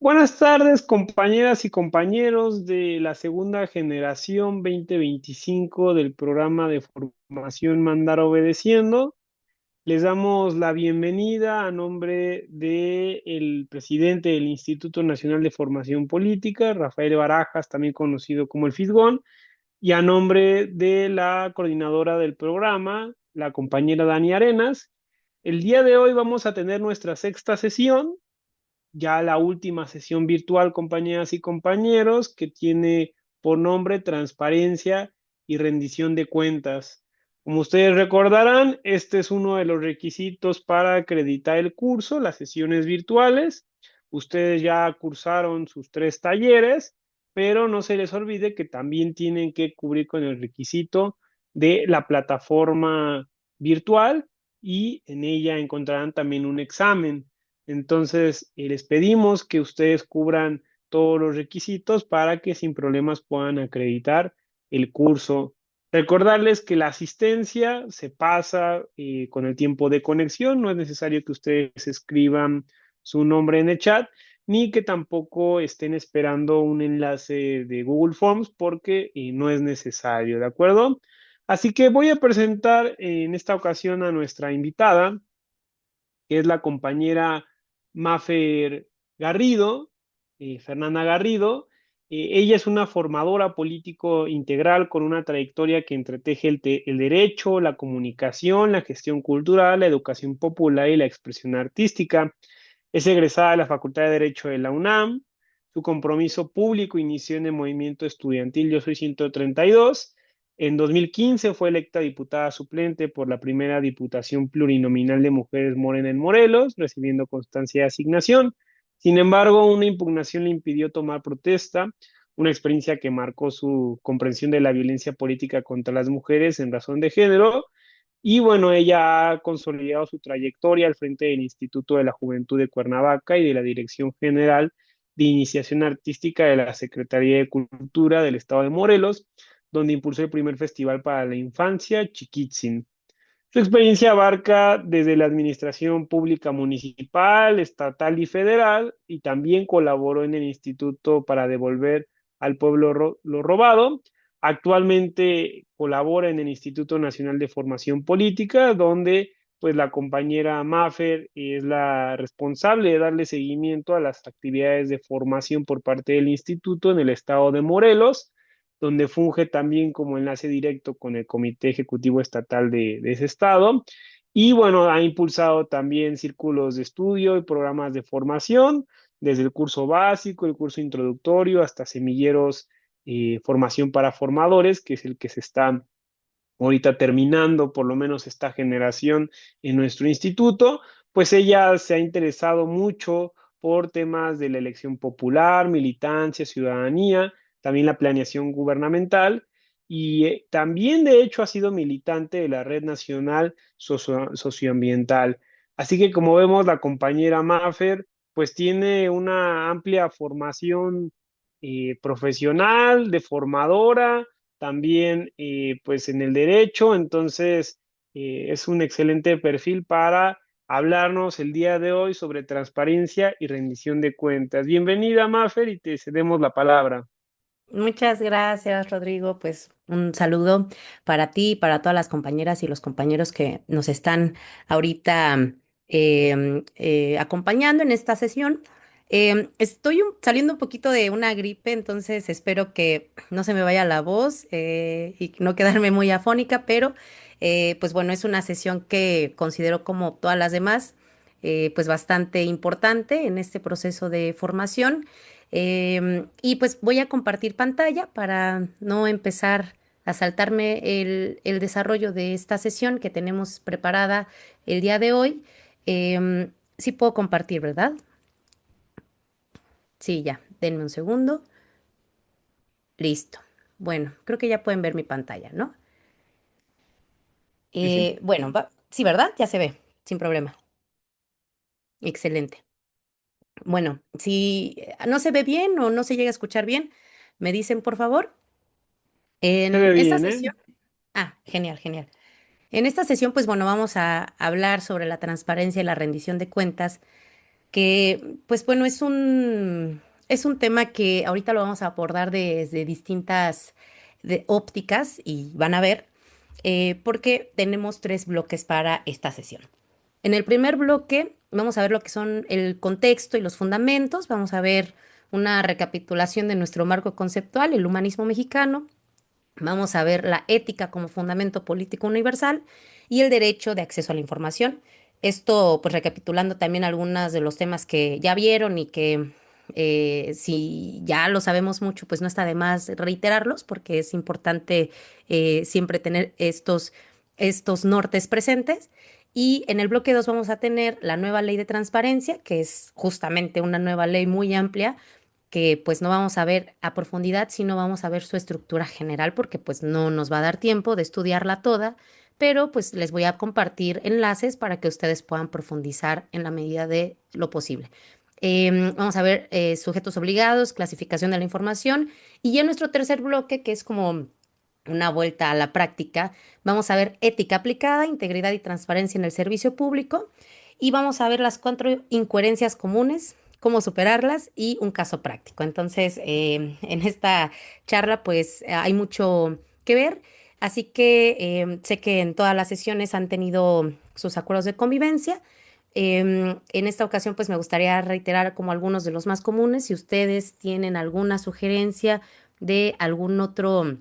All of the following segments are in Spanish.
Buenas tardes, compañeras y compañeros de la segunda generación 2025 del programa de formación Mandar Obedeciendo. Les damos la bienvenida a nombre del presidente del Instituto Nacional de Formación Política, Rafael Barajas, también conocido como el Fisgón, y a nombre de la coordinadora del programa, la compañera Dani Arenas. El día de hoy vamos a tener nuestra sexta sesión, ya la última sesión virtual, compañeras y compañeros, que tiene por nombre Transparencia y Rendición de Cuentas. Como ustedes recordarán, este es uno de los requisitos para acreditar el curso, las sesiones virtuales. Ustedes ya cursaron sus 3 talleres, pero no se les olvide que también tienen que cubrir con el requisito de la plataforma virtual y en ella encontrarán también un examen. Entonces, les pedimos que ustedes cubran todos los requisitos para que sin problemas puedan acreditar el curso. Recordarles que la asistencia se pasa con el tiempo de conexión, no es necesario que ustedes escriban su nombre en el chat, ni que tampoco estén esperando un enlace de Google Forms porque no es necesario, ¿de acuerdo? Así que voy a presentar en esta ocasión a nuestra invitada, que es la compañera Mafer Garrido, Fernanda Garrido. Ella es una formadora político integral con una trayectoria que entreteje el derecho, la comunicación, la gestión cultural, la educación popular y la expresión artística. Es egresada de la Facultad de Derecho de la UNAM. Su compromiso público inició en el movimiento estudiantil Yo Soy 132. En 2015 fue electa diputada suplente por la primera Diputación Plurinominal de Mujeres Morena en Morelos, recibiendo constancia de asignación. Sin embargo, una impugnación le impidió tomar protesta, una experiencia que marcó su comprensión de la violencia política contra las mujeres en razón de género. Y bueno, ella ha consolidado su trayectoria al frente del Instituto de la Juventud de Cuernavaca y de la Dirección General de Iniciación Artística de la Secretaría de Cultura del Estado de Morelos, donde impulsó el primer festival para la infancia, Chiquitzin. Su experiencia abarca desde la administración pública municipal, estatal y federal, y también colaboró en el Instituto para devolver al pueblo lo robado. Actualmente colabora en el Instituto Nacional de Formación Política, donde pues la compañera Mafer es la responsable de darle seguimiento a las actividades de formación por parte del instituto en el estado de Morelos, donde funge también como enlace directo con el Comité Ejecutivo Estatal de ese estado. Y bueno, ha impulsado también círculos de estudio y programas de formación, desde el curso básico, el curso introductorio, hasta semilleros, formación para formadores, que es el que se está ahorita terminando, por lo menos esta generación en nuestro instituto. Pues ella se ha interesado mucho por temas de la elección popular, militancia, ciudadanía, también la planeación gubernamental, y también de hecho ha sido militante de la Red Nacional Socioambiental. Así que como vemos, la compañera Mafer pues tiene una amplia formación profesional, de formadora, también pues en el derecho. Entonces es un excelente perfil para hablarnos el día de hoy sobre transparencia y rendición de cuentas. Bienvenida, Mafer, y te cedemos la palabra. Muchas gracias, Rodrigo. Pues un saludo para ti, para todas las compañeras y los compañeros que nos están ahorita acompañando en esta sesión. Estoy saliendo un poquito de una gripe, entonces espero que no se me vaya la voz y no quedarme muy afónica, pero pues bueno, es una sesión que considero como todas las demás, pues bastante importante en este proceso de formación. Y pues voy a compartir pantalla para no empezar a saltarme el desarrollo de esta sesión que tenemos preparada el día de hoy. Sí puedo compartir, ¿verdad? Sí, ya. Denme un segundo. Listo. Bueno, creo que ya pueden ver mi pantalla, ¿no? Sí, sí. Bueno, sí, ¿verdad? Ya se ve, sin problema. Excelente. Bueno, si no se ve bien o no se llega a escuchar bien, me dicen, por favor. Se En ve esta bien, ¿eh? sesión. Ah, genial, genial. En esta sesión, pues bueno, vamos a hablar sobre la transparencia y la rendición de cuentas que pues bueno, es un tema que ahorita lo vamos a abordar desde distintas ópticas y van a ver, porque tenemos tres bloques para esta sesión. En el primer bloque vamos a ver lo que son el contexto y los fundamentos, vamos a ver una recapitulación de nuestro marco conceptual, el humanismo mexicano. Vamos a ver la ética como fundamento político universal y el derecho de acceso a la información. Esto, pues recapitulando también algunos de los temas que ya vieron y que si ya lo sabemos mucho, pues no está de más reiterarlos porque es importante siempre tener estos nortes presentes. Y en el bloque 2 vamos a tener la nueva ley de transparencia, que es justamente una nueva ley muy amplia que pues no vamos a ver a profundidad, sino vamos a ver su estructura general porque pues no nos va a dar tiempo de estudiarla toda, pero pues les voy a compartir enlaces para que ustedes puedan profundizar en la medida de lo posible. Vamos a ver sujetos obligados, clasificación de la información y ya en nuestro tercer bloque, que es como una vuelta a la práctica, vamos a ver ética aplicada, integridad y transparencia en el servicio público y vamos a ver las cuatro incoherencias comunes, cómo superarlas y un caso práctico. Entonces, en esta charla, pues hay mucho que ver. Así que sé que en todas las sesiones han tenido sus acuerdos de convivencia. En esta ocasión, pues me gustaría reiterar como algunos de los más comunes. Si ustedes tienen alguna sugerencia de algún otro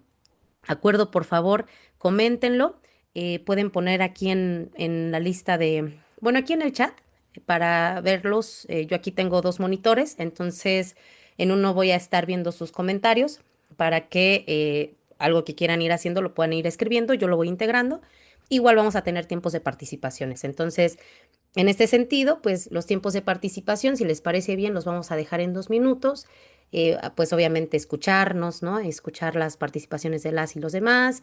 acuerdo, por favor, coméntenlo. Pueden poner aquí en la lista de, bueno, aquí en el chat para verlos. Yo aquí tengo dos monitores, entonces en uno voy a estar viendo sus comentarios para que algo que quieran ir haciendo lo puedan ir escribiendo, yo lo voy integrando. Igual vamos a tener tiempos de participaciones. Entonces, en este sentido, pues los tiempos de participación, si les parece bien, los vamos a dejar en 2 minutos. Pues obviamente escucharnos, ¿no? Escuchar las participaciones de las y los demás.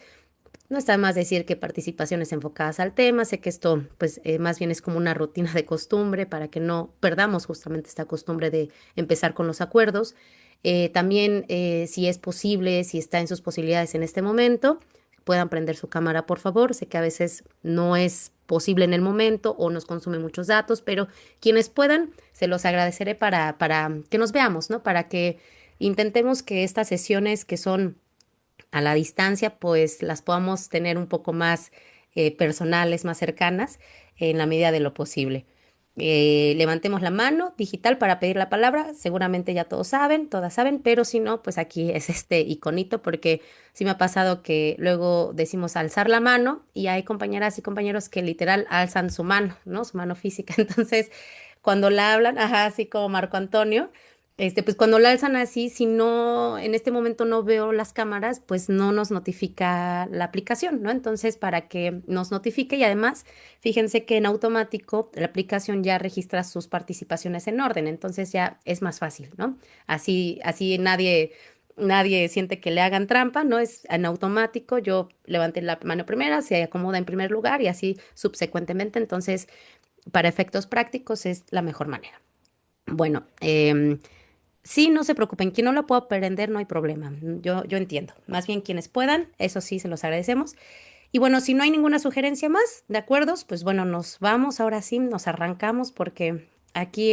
No está de más decir que participaciones enfocadas al tema. Sé que esto, pues, más bien es como una rutina de costumbre para que no perdamos justamente esta costumbre de empezar con los acuerdos. También, si es posible, si está en sus posibilidades en este momento, puedan prender su cámara, por favor. Sé que a veces no es posible en el momento o nos consume muchos datos, pero quienes puedan, se los agradeceré para que nos veamos, ¿no? Para que intentemos que estas sesiones que son a la distancia, pues las podamos tener un poco más personales, más cercanas, en la medida de lo posible. Levantemos la mano digital para pedir la palabra. Seguramente ya todos saben, todas saben, pero si no, pues aquí es este iconito porque sí me ha pasado que luego decimos alzar la mano y hay compañeras y compañeros que literal alzan su mano, ¿no? Su mano física. Entonces, cuando la hablan, ajá, así como Marco Antonio. Pues cuando la alzan así, si no, en este momento no veo las cámaras, pues no nos notifica la aplicación, ¿no? Entonces, para que nos notifique y además, fíjense que en automático la aplicación ya registra sus participaciones en orden, entonces ya es más fácil, ¿no? Así nadie siente que le hagan trampa, ¿no? Es en automático, yo levanté la mano primera, se acomoda en primer lugar y así subsecuentemente, entonces, para efectos prácticos es la mejor manera. Bueno, sí, no se preocupen, quien no lo pueda aprender no hay problema, yo entiendo. Más bien quienes puedan, eso sí, se los agradecemos. Y bueno, si no hay ninguna sugerencia más, ¿de acuerdos? Pues bueno, nos vamos, ahora sí, nos arrancamos porque aquí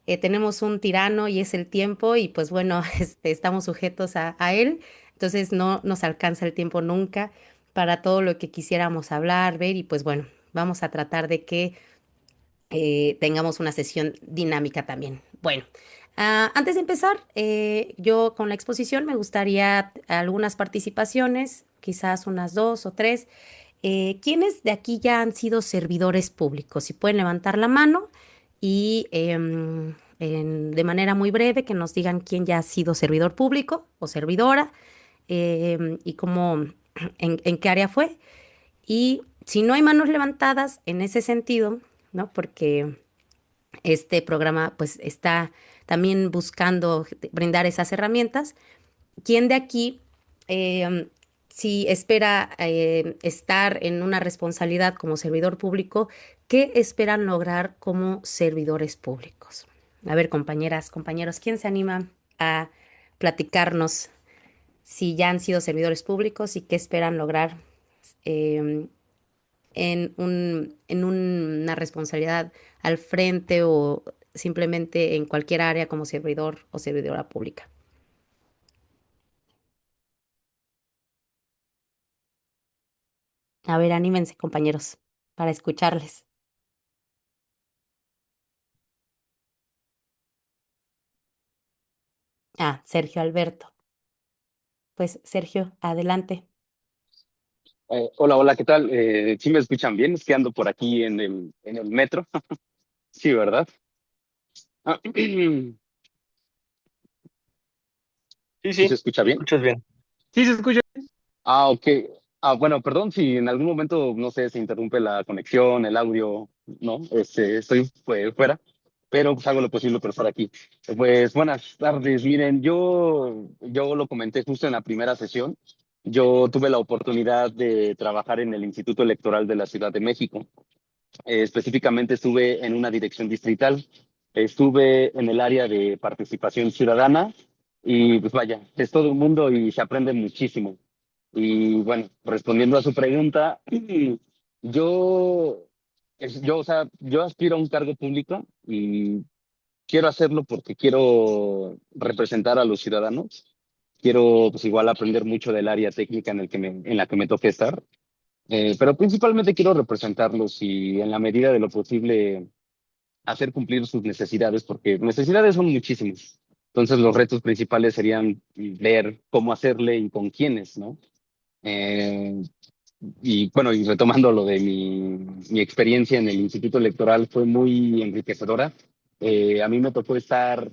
tenemos un tirano y es el tiempo y pues bueno, estamos sujetos a él, entonces no nos alcanza el tiempo nunca para todo lo que quisiéramos hablar, ver y pues bueno, vamos a tratar de que tengamos una sesión dinámica también. Bueno, antes de empezar, yo con la exposición me gustaría algunas participaciones, quizás unas 2 o 3. ¿Quiénes de aquí ya han sido servidores públicos? Si pueden levantar la mano y de manera muy breve que nos digan quién ya ha sido servidor público o servidora y cómo, en qué área fue. Y si no hay manos levantadas en ese sentido, ¿no? Porque este programa pues está también buscando brindar esas herramientas. ¿Quién de aquí, si espera estar en una responsabilidad como servidor público, qué esperan lograr como servidores públicos? A ver, compañeras, compañeros, ¿quién se anima a platicarnos si ya han sido servidores públicos y qué esperan lograr em, en una responsabilidad al frente o simplemente en cualquier área como servidor o servidora pública. A ver, anímense, compañeros, para escucharles. Ah, Sergio Alberto. Pues Sergio, adelante. Hola, hola, ¿qué tal? ¿Sí me escuchan bien? Es que ando por aquí en el metro. Sí, ¿verdad? Ah, Sí, ¿sí sí, se escucha te bien? escuchas bien. Sí, se escucha. Ah, ok. Ah, bueno, perdón si en algún momento, no sé, se interrumpe la conexión, el audio, ¿no? Estoy pues, fuera, pero pues hago lo posible por estar aquí. Pues buenas tardes. Miren, yo lo comenté justo en la primera sesión. Yo tuve la oportunidad de trabajar en el Instituto Electoral de la Ciudad de México. Específicamente estuve en una dirección distrital, estuve en el área de participación ciudadana y pues vaya, es todo un mundo y se aprende muchísimo. Y bueno, respondiendo a su pregunta, yo, o sea, yo aspiro a un cargo público y quiero hacerlo porque quiero representar a los ciudadanos. Quiero pues igual aprender mucho del área técnica en la que me toque estar, pero principalmente quiero representarlos y en la medida de lo posible hacer cumplir sus necesidades, porque necesidades son muchísimas. Entonces los retos principales serían ver cómo hacerle y con quiénes, ¿no? Eh, y bueno, y retomando lo de mi experiencia en el Instituto Electoral fue muy enriquecedora. A mí me tocó estar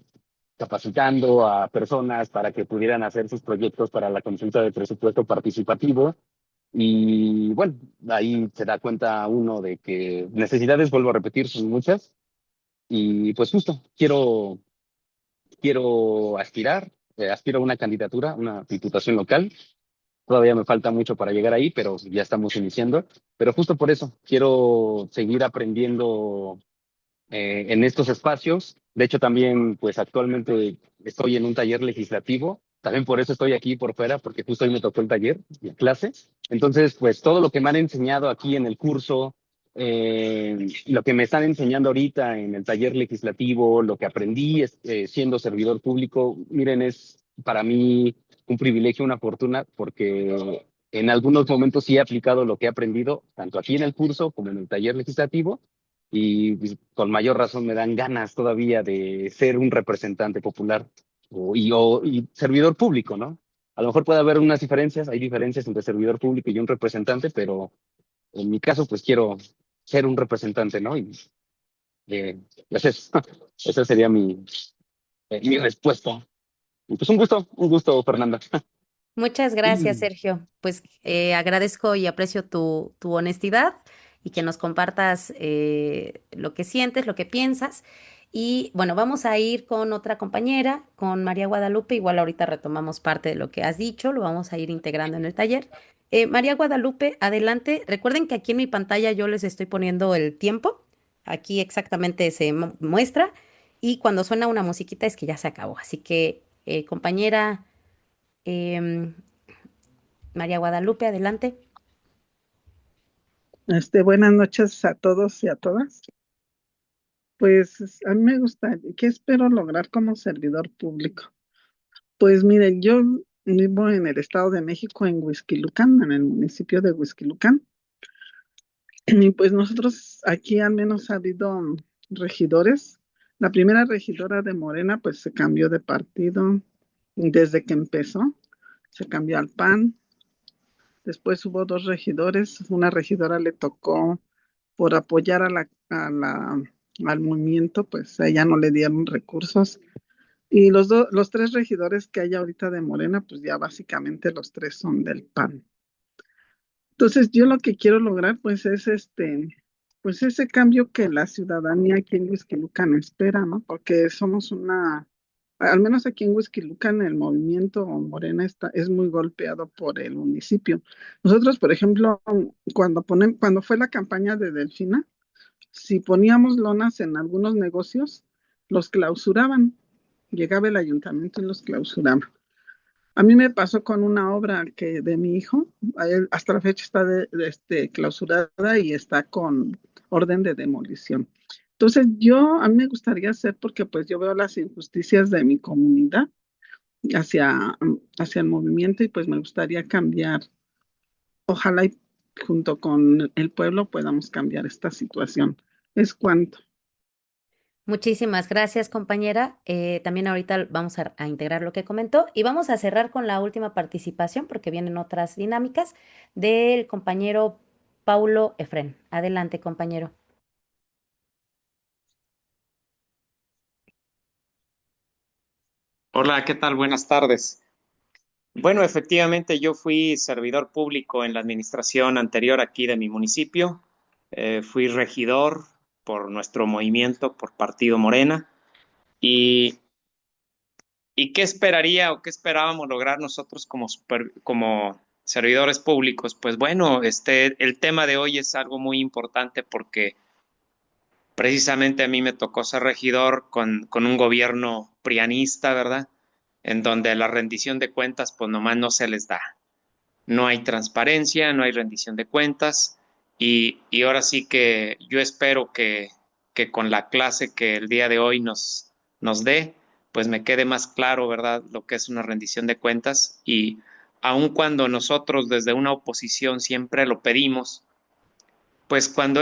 capacitando a personas para que pudieran hacer sus proyectos para la consulta de presupuesto participativo y bueno, ahí se da cuenta uno de que necesidades, vuelvo a repetir, son muchas. Y pues justo, quiero aspirar, aspiro a una candidatura, una diputación local. Todavía me falta mucho para llegar ahí, pero ya estamos iniciando. Pero justo por eso, quiero seguir aprendiendo en estos espacios. De hecho, también, pues actualmente estoy en un taller legislativo. También por eso estoy aquí por fuera, porque justo hoy me tocó el taller, la clase. Entonces, pues todo lo que me han enseñado aquí en el curso, lo que me están enseñando ahorita en el taller legislativo, lo que aprendí siendo servidor público, miren, es para mí un privilegio, una fortuna, porque en algunos momentos sí he aplicado lo que he aprendido, tanto aquí en el curso como en el taller legislativo y pues, con mayor razón me dan ganas todavía de ser un representante popular y servidor público, ¿no? A lo mejor puede haber unas diferencias, hay diferencias entre servidor público y un representante, pero en mi caso pues quiero ser un representante, ¿no? Y pues eso, esa sería mi respuesta. Y pues un gusto, Fernanda. Muchas gracias, Sergio. Pues agradezco y aprecio tu honestidad y que nos compartas lo que sientes, lo que piensas. Y bueno, vamos a ir con otra compañera, con María Guadalupe. Igual ahorita retomamos parte de lo que has dicho, lo vamos a ir integrando en el taller. María Guadalupe, adelante. Recuerden que aquí en mi pantalla yo les estoy poniendo el tiempo. Aquí exactamente se muestra. Y cuando suena una musiquita es que ya se acabó. Así que, compañera. Em, María Guadalupe, adelante. Buenas noches a todos y a todas. Pues a mí me gusta, ¿qué espero lograr como servidor público? Pues miren, yo vivo en el Estado de México, en Huixquilucan, en el municipio de Huixquilucan, y pues nosotros aquí al menos ha habido regidores. La primera regidora de Morena pues se cambió de partido desde que empezó, se cambió al PAN. Después hubo dos regidores, una regidora le tocó por apoyar al movimiento, pues a ella no le dieron recursos. Y los tres regidores que hay ahorita de Morena, pues ya básicamente los tres son del PAN. Entonces, yo lo que quiero lograr, pues es pues ese cambio que la ciudadanía aquí en Huixquilucan espera, ¿no? Porque somos al menos aquí en Huixquilucan, el movimiento Morena es muy golpeado por el municipio. Nosotros, por ejemplo, cuando fue la campaña de Delfina, si poníamos lonas en algunos negocios, los clausuraban. Llegaba el ayuntamiento y los clausuraba. A mí me pasó con una obra que de mi hijo, hasta la fecha está clausurada y está con orden de demolición. Entonces, a mí me gustaría hacer porque pues yo veo las injusticias de mi comunidad hacia el movimiento y pues me gustaría cambiar. Ojalá y junto con el pueblo podamos cambiar esta situación. Es cuanto. Muchísimas gracias, compañera. También ahorita vamos a integrar lo que comentó y vamos a cerrar con la última participación porque vienen otras dinámicas del compañero Paulo Efrén. Adelante, compañero. Hola, ¿qué tal? Buenas tardes. Bueno, efectivamente yo fui servidor público en la administración anterior aquí de mi municipio. Fui regidor por nuestro movimiento, por Partido Morena. ¿Y, y qué esperaría o qué esperábamos lograr nosotros como servidores públicos? Pues bueno, el tema de hoy es algo muy importante porque precisamente a mí me tocó ser regidor con un gobierno prianista, ¿verdad? En donde la rendición de cuentas pues nomás no se les da. No hay transparencia, no hay rendición de cuentas y ahora sí que yo espero que con la clase que el día de hoy nos dé, pues me quede más claro, ¿verdad?, lo que es una rendición de cuentas y aun cuando nosotros desde una oposición siempre lo pedimos, pues cuando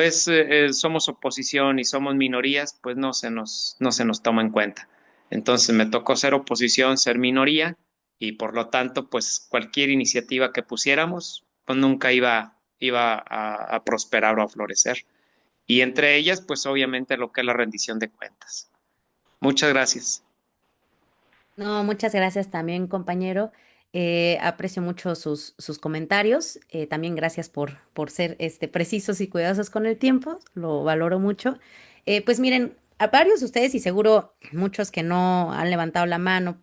somos oposición y somos minorías, pues no se nos toma en cuenta. Entonces me tocó ser oposición, ser minoría, y por lo tanto, pues cualquier iniciativa que pusiéramos, pues nunca iba a prosperar o a florecer. Y entre ellas, pues obviamente lo que es la rendición de cuentas. Muchas gracias. No, muchas gracias también, compañero. Aprecio mucho sus comentarios. También gracias por ser precisos y cuidadosos con el tiempo. Lo valoro mucho. Pues miren, a varios de ustedes y seguro muchos que no han levantado la mano,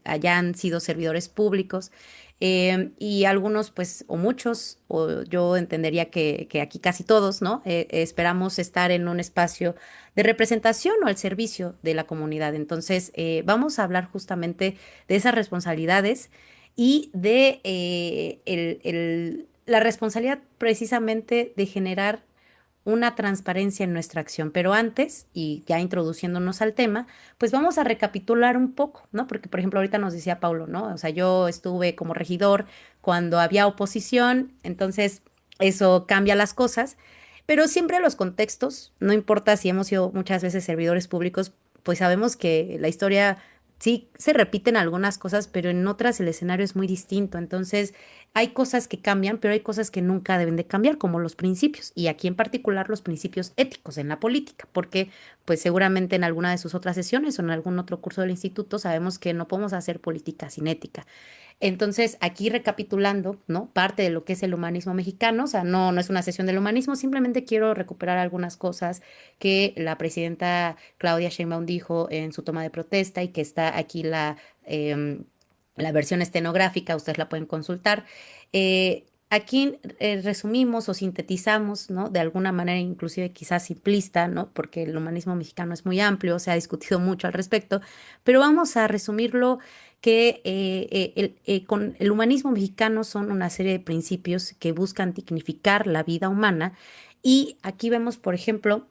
hayan sido servidores públicos. Y algunos, pues, o muchos, o yo entendería que aquí casi todos, ¿no? Esperamos estar en un espacio de representación o al servicio de la comunidad. Entonces, vamos a hablar justamente de esas responsabilidades y de la responsabilidad precisamente de generar una transparencia en nuestra acción. Pero antes, y ya introduciéndonos al tema, pues vamos a recapitular un poco, ¿no? Porque, por ejemplo, ahorita nos decía Paulo, ¿no? O sea, yo estuve como regidor cuando había oposición, entonces eso cambia las cosas. Pero siempre los contextos, no importa si hemos sido muchas veces servidores públicos, pues sabemos que la historia sí se repiten algunas cosas, pero en otras el escenario es muy distinto. Entonces, hay cosas que cambian, pero hay cosas que nunca deben de cambiar, como los principios, y aquí en particular los principios éticos en la política, porque pues seguramente en alguna de sus otras sesiones o en algún otro curso del instituto sabemos que no podemos hacer política sin ética. Entonces, aquí recapitulando, ¿no? Parte de lo que es el humanismo mexicano, o sea, no es una sesión del humanismo, simplemente quiero recuperar algunas cosas que la presidenta Claudia Sheinbaum dijo en su toma de protesta y que está aquí la versión estenográfica, ustedes la pueden consultar. Aquí resumimos o sintetizamos, ¿no? De alguna manera, inclusive quizás simplista, ¿no? Porque el humanismo mexicano es muy amplio, se ha discutido mucho al respecto, pero vamos a resumirlo que con el humanismo mexicano son una serie de principios que buscan dignificar la vida humana y aquí vemos, por ejemplo,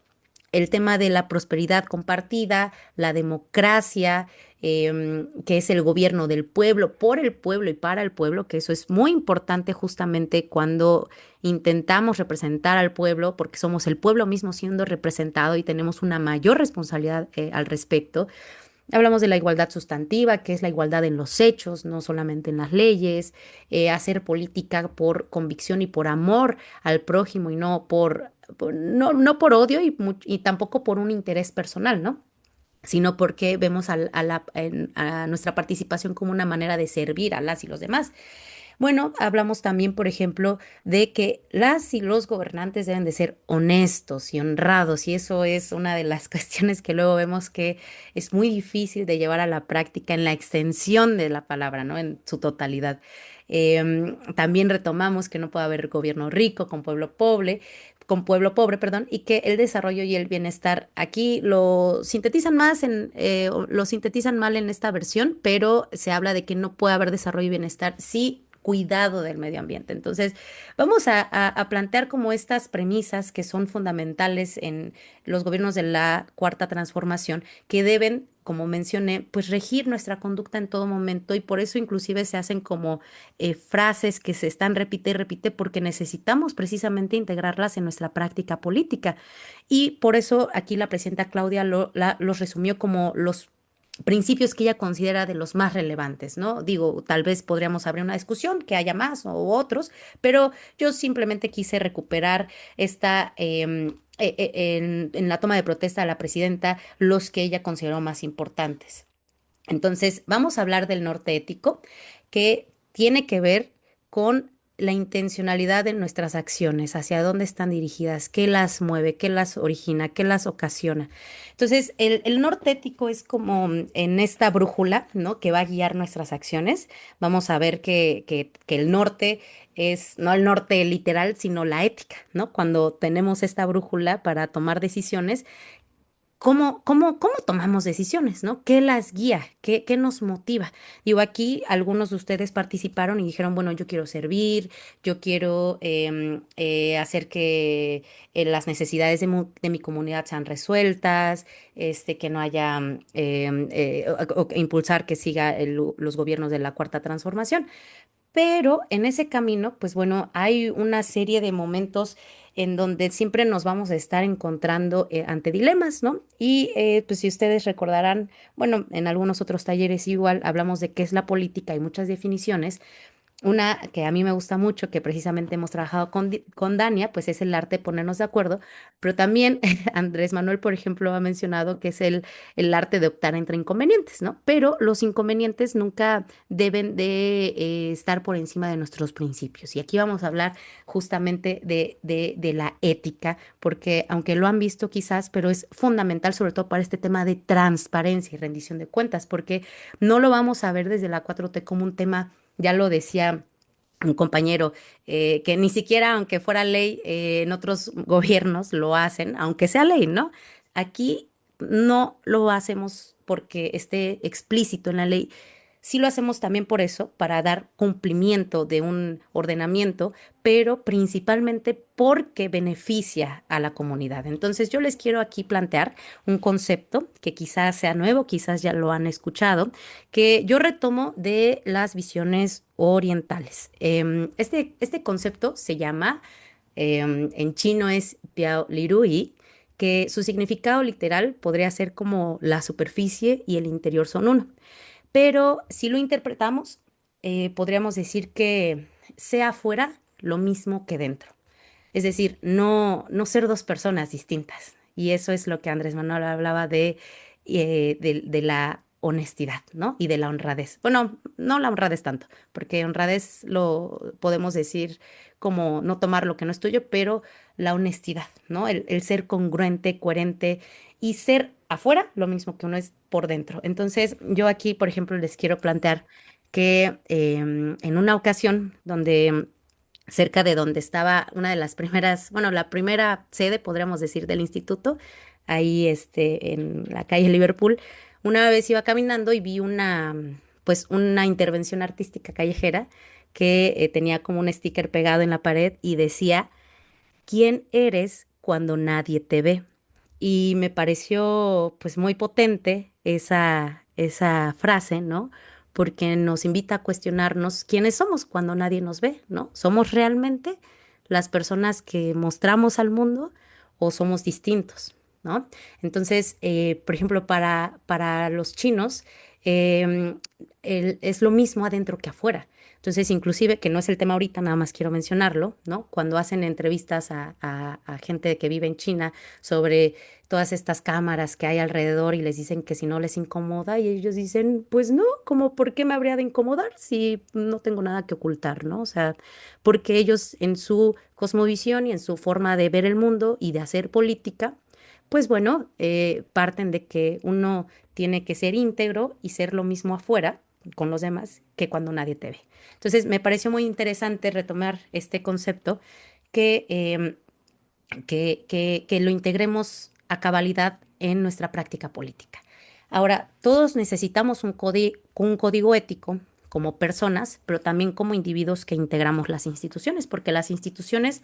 el tema de la prosperidad compartida, la democracia, que es el gobierno del pueblo, por el pueblo y para el pueblo, que eso es muy importante justamente cuando intentamos representar al pueblo, porque somos el pueblo mismo siendo representado y tenemos una mayor responsabilidad al respecto. Hablamos de la igualdad sustantiva, que es la igualdad en los hechos, no solamente en las leyes, hacer política por convicción y por amor al prójimo y no por odio y tampoco por un interés personal, ¿no? Sino porque vemos a nuestra participación como una manera de servir a las y los demás. Bueno, hablamos también, por ejemplo, de que las y los gobernantes deben de ser honestos y honrados, y eso es una de las cuestiones que luego vemos que es muy difícil de llevar a la práctica en la extensión de la palabra, ¿no? En su totalidad. También retomamos que no puede haber gobierno rico con pueblo pobre, perdón, y que el desarrollo y el bienestar aquí lo sintetizan mal en esta versión, pero se habla de que no puede haber desarrollo y bienestar si cuidado del medio ambiente. Entonces, vamos a plantear como estas premisas que son fundamentales en los gobiernos de la Cuarta Transformación, que deben, como mencioné, pues regir nuestra conducta en todo momento y por eso inclusive se hacen como frases que se están repite y repite porque necesitamos precisamente integrarlas en nuestra práctica política. Y por eso aquí la presidenta Claudia los resumió como los principios que ella considera de los más relevantes, ¿no? Digo, tal vez podríamos abrir una discusión, que haya más o otros, pero yo simplemente quise recuperar esta, en la toma de protesta de la presidenta, los que ella consideró más importantes. Entonces, vamos a hablar del norte ético, que tiene que ver con la intencionalidad de nuestras acciones, hacia dónde están dirigidas, qué las mueve, qué las origina, qué las ocasiona. Entonces, el norte ético es como en esta brújula, ¿no? Que va a guiar nuestras acciones. Vamos a ver que el norte es no el norte literal, sino la ética, ¿no? Cuando tenemos esta brújula para tomar decisiones, ¿cómo tomamos decisiones, ¿no? ¿Qué las guía? ¿Qué nos motiva? Digo, aquí algunos de ustedes participaron y dijeron, bueno, yo quiero servir, yo quiero hacer que las necesidades de mi comunidad sean resueltas, que no haya, o impulsar que siga los gobiernos de la Cuarta Transformación. Pero en ese camino, pues bueno, hay una serie de momentos en donde siempre nos vamos a estar encontrando ante dilemas, ¿no? Y pues si ustedes recordarán, bueno, en algunos otros talleres igual hablamos de qué es la política y muchas definiciones. Una que a mí me gusta mucho, que precisamente hemos trabajado con Dania, pues es el arte de ponernos de acuerdo, pero también Andrés Manuel, por ejemplo, ha mencionado que es el arte de optar entre inconvenientes, ¿no? Pero los inconvenientes nunca deben de estar por encima de nuestros principios. Y aquí vamos a hablar justamente de la ética, porque aunque lo han visto quizás, pero es fundamental sobre todo para este tema de transparencia y rendición de cuentas, porque no lo vamos a ver desde la 4T como un tema, ya lo decía un compañero, que ni siquiera aunque fuera ley, en otros gobiernos lo hacen, aunque sea ley, ¿no? Aquí no lo hacemos porque esté explícito en la ley. Sí lo hacemos también por eso, para dar cumplimiento de un ordenamiento, pero principalmente porque beneficia a la comunidad. Entonces yo les quiero aquí plantear un concepto que quizás sea nuevo, quizás ya lo han escuchado, que yo retomo de las visiones orientales. Este concepto se llama, en chino es Piao Lirui, que su significado literal podría ser como la superficie y el interior son uno. Pero si lo interpretamos, podríamos decir que sea afuera lo mismo que dentro. Es decir, no ser dos personas distintas. Y eso es lo que Andrés Manuel hablaba de la honestidad, ¿no? Y de la honradez. Bueno, no la honradez tanto, porque honradez lo podemos decir como no tomar lo que no es tuyo, pero la honestidad, ¿no? El ser congruente, coherente y ser afuera lo mismo que uno es por dentro. Entonces, yo aquí, por ejemplo, les quiero plantear que en una ocasión donde cerca de donde estaba una de las primeras, bueno, la primera sede, podríamos decir, del instituto, ahí en la calle Liverpool. Una vez iba caminando y vi pues una intervención artística callejera que tenía como un sticker pegado en la pared y decía, ¿quién eres cuando nadie te ve? Y me pareció pues muy potente esa frase, ¿no? Porque nos invita a cuestionarnos quiénes somos cuando nadie nos ve, ¿no? ¿Somos realmente las personas que mostramos al mundo o somos distintos, ¿no? Entonces, por ejemplo, para los chinos, es lo mismo adentro que afuera. Entonces, inclusive, que no es el tema ahorita, nada más quiero mencionarlo, ¿no? Cuando hacen entrevistas a gente que vive en China sobre todas estas cámaras que hay alrededor y les dicen que si no les incomoda y ellos dicen, pues no, como por qué me habría de incomodar si no tengo nada que ocultar, ¿no? O sea, porque ellos en su cosmovisión y en su forma de ver el mundo y de hacer política, pues bueno, parten de que uno tiene que ser íntegro y ser lo mismo afuera con los demás que cuando nadie te ve. Entonces, me pareció muy interesante retomar este concepto que, que lo integremos a cabalidad en nuestra práctica política. Ahora, todos necesitamos un código ético como personas, pero también como individuos que integramos las instituciones, porque las instituciones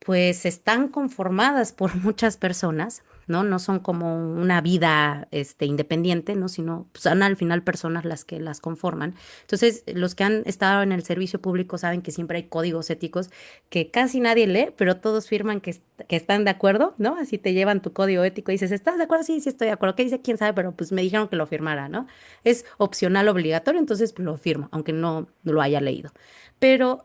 pues están conformadas por muchas personas, ¿no? No son como una vida, independiente, ¿no? Sino pues, son al final personas las que las conforman. Entonces, los que han estado en el servicio público saben que siempre hay códigos éticos que casi nadie lee, pero todos firman que están de acuerdo, ¿no? Así te llevan tu código ético y dices, ¿estás de acuerdo? Sí, sí estoy de acuerdo. ¿Qué dice? ¿Quién sabe? Pero pues me dijeron que lo firmara, ¿no? Es opcional obligatorio, entonces pues, lo firmo, aunque no lo haya leído. Pero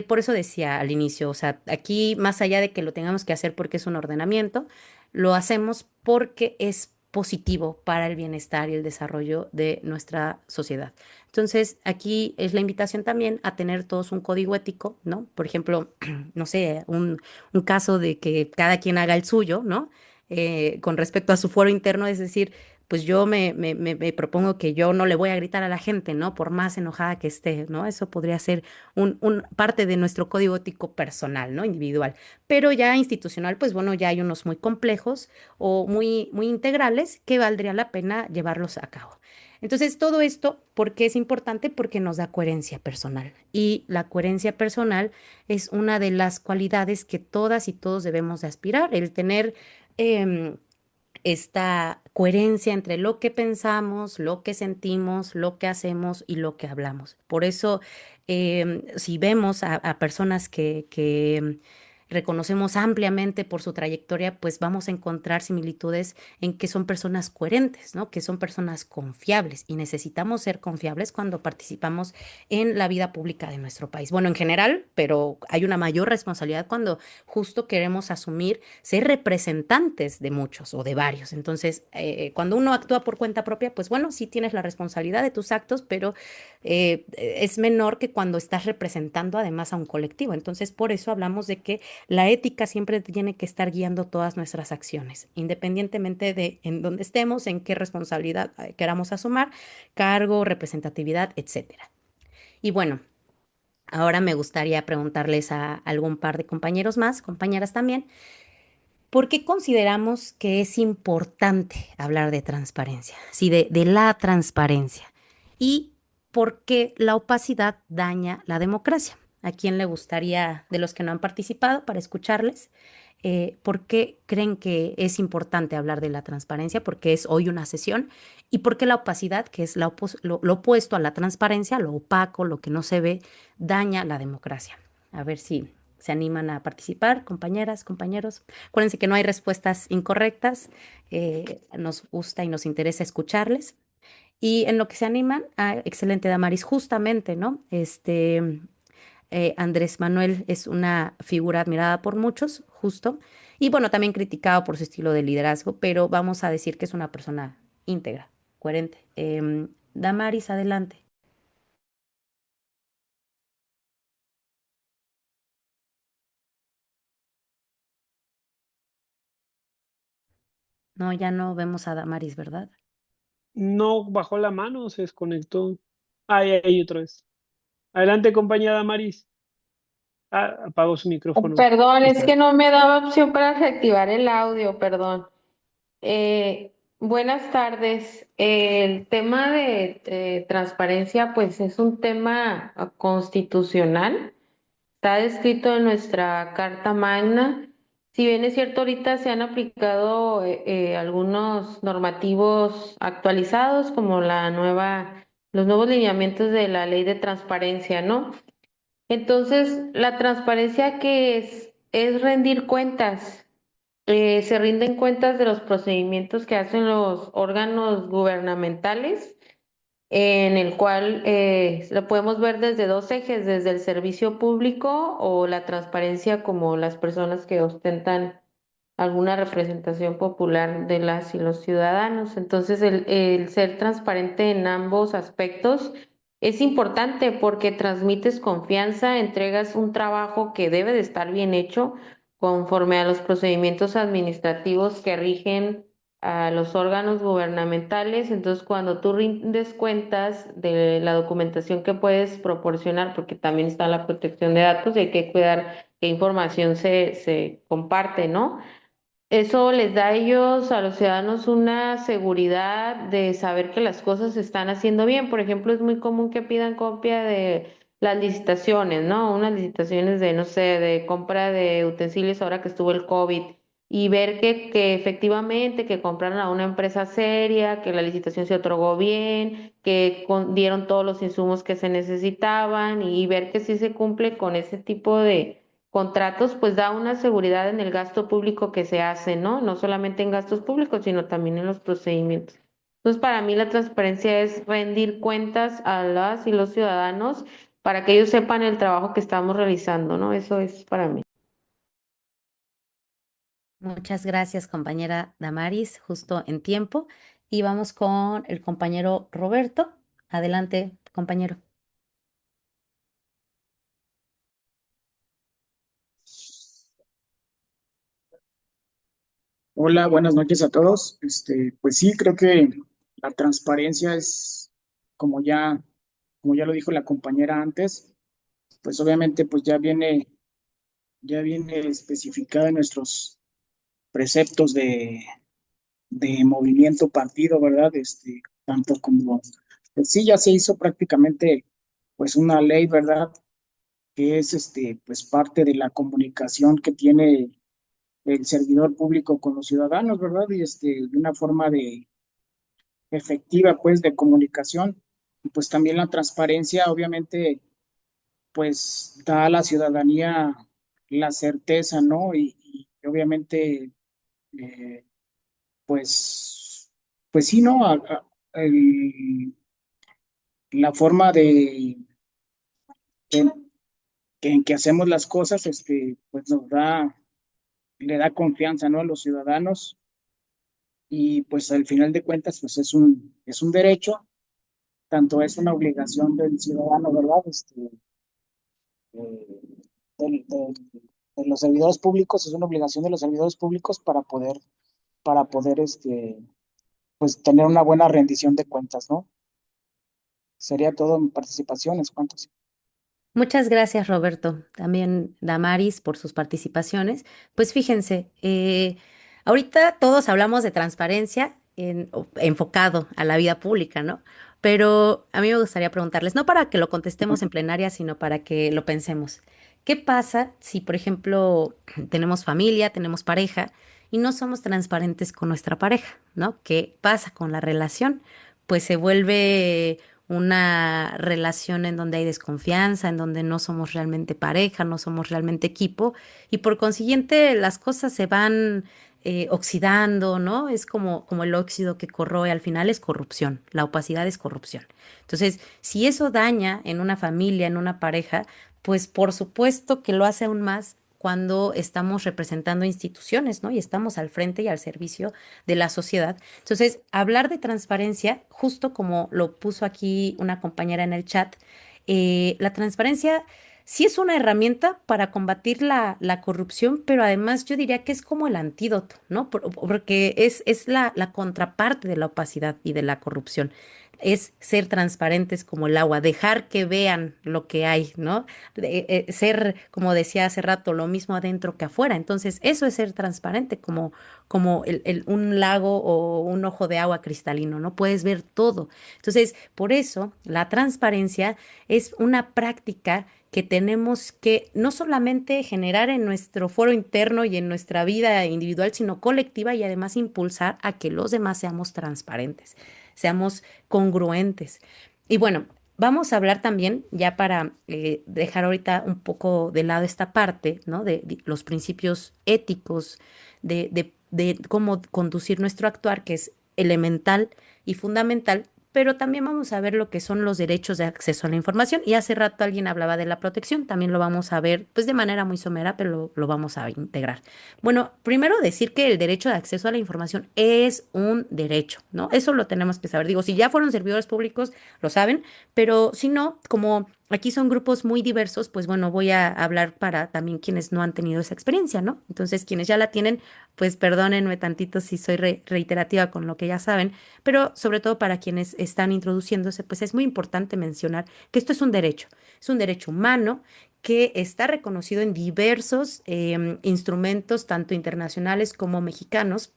por eso decía al inicio, o sea, aquí más allá de que lo tengamos que hacer porque es un ordenamiento, lo hacemos porque es positivo para el bienestar y el desarrollo de nuestra sociedad. Entonces, aquí es la invitación también a tener todos un código ético, ¿no? Por ejemplo, no sé, un caso de que cada quien haga el suyo, ¿no? Con respecto a su foro interno, es decir, pues yo me propongo que yo no le voy a gritar a la gente, ¿no? Por más enojada que esté, ¿no? Eso podría ser un parte de nuestro código ético personal, ¿no? Individual. Pero ya institucional, pues bueno, ya hay unos muy complejos o muy integrales que valdría la pena llevarlos a cabo. Entonces, todo esto, ¿por qué es importante? Porque nos da coherencia personal. Y la coherencia personal es una de las cualidades que todas y todos debemos de aspirar, el tener em, esta coherencia entre lo que pensamos, lo que sentimos, lo que hacemos y lo que hablamos. Por eso, si vemos a personas que reconocemos ampliamente por su trayectoria, pues vamos a encontrar similitudes en que son personas coherentes, ¿no? Que son personas confiables y necesitamos ser confiables cuando participamos en la vida pública de nuestro país. Bueno, en general, pero hay una mayor responsabilidad cuando justo queremos asumir ser representantes de muchos o de varios. Entonces, cuando uno actúa por cuenta propia, pues bueno, sí tienes la responsabilidad de tus actos, pero es menor que cuando estás representando además a un colectivo. Entonces, por eso hablamos de que la ética siempre tiene que estar guiando todas nuestras acciones, independientemente de en dónde estemos, en qué responsabilidad queramos asumir, cargo, representatividad, etcétera. Y bueno, ahora me gustaría preguntarles a algún par de compañeros más, compañeras también, ¿por qué consideramos que es importante hablar de transparencia? Sí, de la transparencia. ¿Y por qué la opacidad daña la democracia? ¿A quién le gustaría, de los que no han participado, para escucharles, por qué creen que es importante hablar de la transparencia? Porque es hoy una sesión. ¿Y por qué la opacidad, que es lo opuesto a la transparencia, lo opaco, lo que no se ve, daña la democracia? A ver si se animan a participar, compañeras, compañeros. Acuérdense que no hay respuestas incorrectas. Nos gusta y nos interesa escucharles. Y en lo que se animan, excelente, Damaris, justamente, ¿no? Andrés Manuel es una figura admirada por muchos, justo, y bueno, también criticado por su estilo de liderazgo, pero vamos a decir que es una persona íntegra, coherente. Damaris, adelante. No, ya no vemos a Damaris, ¿verdad? No bajó la mano, se desconectó. Ahí otra vez. Adelante, compañera Maris. Apagó su micrófono. Perdón, Ahí es que está. no me daba opción para reactivar el audio, perdón. Buenas tardes. El tema de transparencia, pues es un tema constitucional. Está descrito en nuestra Carta Magna. Si bien es cierto, ahorita se han aplicado algunos normativos actualizados, como los nuevos lineamientos de la Ley de Transparencia, ¿no? Entonces, la transparencia que es rendir cuentas. Se rinden cuentas de los procedimientos que hacen los órganos gubernamentales, en el cual lo podemos ver desde dos ejes, desde el servicio público o la transparencia como las personas que ostentan alguna representación popular de las y los ciudadanos. Entonces, el ser transparente en ambos aspectos es importante porque transmites confianza, entregas un trabajo que debe de estar bien hecho conforme a los procedimientos administrativos que rigen a los órganos gubernamentales. Entonces, cuando tú rindes cuentas de la documentación que puedes proporcionar, porque también está la protección de datos y hay que cuidar qué información se comparte, ¿no? Eso les da a ellos, a los ciudadanos, una seguridad de saber que las cosas se están haciendo bien. Por ejemplo, es muy común que pidan copia de las licitaciones, ¿no? Unas licitaciones de, no sé, de compra de utensilios ahora que estuvo el COVID y ver que efectivamente que compraron a una empresa seria, que la licitación se otorgó bien, que dieron todos los insumos que se necesitaban y ver que sí se cumple con ese tipo de contratos, pues da una seguridad en el gasto público que se hace, ¿no? No solamente en gastos públicos, sino también en los procedimientos. Entonces, para mí la transparencia es rendir cuentas a las y los ciudadanos para que ellos sepan el trabajo que estamos realizando, ¿no? Eso es para mí. Muchas gracias, compañera Damaris, justo en tiempo. Y vamos con el compañero Roberto. Adelante, compañero. Hola, buenas noches a todos. Pues sí, creo que la transparencia es, como ya, como ya lo dijo la compañera antes, pues obviamente pues ya viene especificada en nuestros preceptos de movimiento partido, ¿verdad? Tanto como, pues sí, ya se hizo prácticamente pues una ley, ¿verdad? Que es pues parte de la comunicación que tiene el servidor público con los ciudadanos, ¿verdad? Y de una forma de efectiva, pues, de comunicación. Y pues también la transparencia, obviamente, pues, da a la ciudadanía la certeza, ¿no? Y obviamente, eh, pues, pues sí, ¿no? La forma de- en que hacemos las cosas, pues le da confianza, ¿no? A los ciudadanos y pues al final de cuentas, pues es un derecho, tanto es una obligación del ciudadano, ¿verdad? Eh, de los servidores públicos, es una obligación de los servidores públicos para poder, pues tener una buena rendición de cuentas, ¿no? Sería todo mi participación, ¿es cuántos? Muchas gracias, Roberto. También Damaris por sus participaciones. Pues fíjense, ahorita todos hablamos de transparencia enfocado a la vida pública, ¿no? Pero a mí me gustaría preguntarles, no para que lo contestemos en plenaria, sino para que lo pensemos. ¿Qué pasa si, por ejemplo, tenemos familia, tenemos pareja y no somos transparentes con nuestra pareja, ¿no? ¿Qué pasa con la relación? Pues se vuelve una relación en donde hay desconfianza, en donde no somos realmente pareja, no somos realmente equipo, y por consiguiente las cosas se van oxidando, ¿no? Es como el óxido que corroe, al final es corrupción, la opacidad es corrupción. Entonces, si eso daña en una familia, en una pareja, pues por supuesto que lo hace aún más cuando estamos representando instituciones, ¿no? Y estamos al frente y al servicio de la sociedad. Entonces, hablar de transparencia, justo como lo puso aquí una compañera en el chat, la transparencia sí es una herramienta para combatir la corrupción, pero además yo diría que es como el antídoto, ¿no? Porque es la contraparte de la opacidad y de la corrupción. Es ser transparentes como el agua, dejar que vean lo que hay, ¿no? Ser, como decía hace rato, lo mismo adentro que afuera. Entonces, eso es ser transparente, como un lago o un ojo de agua cristalino, ¿no? Puedes ver todo. Entonces, por eso, la transparencia es una práctica que tenemos que no solamente generar en nuestro foro interno y en nuestra vida individual, sino colectiva y además impulsar a que los demás seamos transparentes, seamos congruentes. Y bueno, vamos a hablar también, ya para dejar ahorita un poco de lado esta parte, ¿no? De los principios éticos, de cómo conducir nuestro actuar, que es elemental y fundamental, pero también vamos a ver lo que son los derechos de acceso a la información. Y hace rato alguien hablaba de la protección, también lo vamos a ver, pues de manera muy somera, pero lo vamos a integrar. Bueno, primero decir que el derecho de acceso a la información es un derecho, ¿no? Eso lo tenemos que saber. Digo, si ya fueron servidores públicos, lo saben, pero si no, como aquí son grupos muy diversos, pues bueno, voy a hablar para también quienes no han tenido esa experiencia, ¿no? Entonces, quienes ya la tienen, pues perdónenme tantito si soy reiterativa con lo que ya saben, pero sobre todo para quienes están introduciéndose, pues es muy importante mencionar que esto es un derecho humano que está reconocido en diversos instrumentos, tanto internacionales como mexicanos,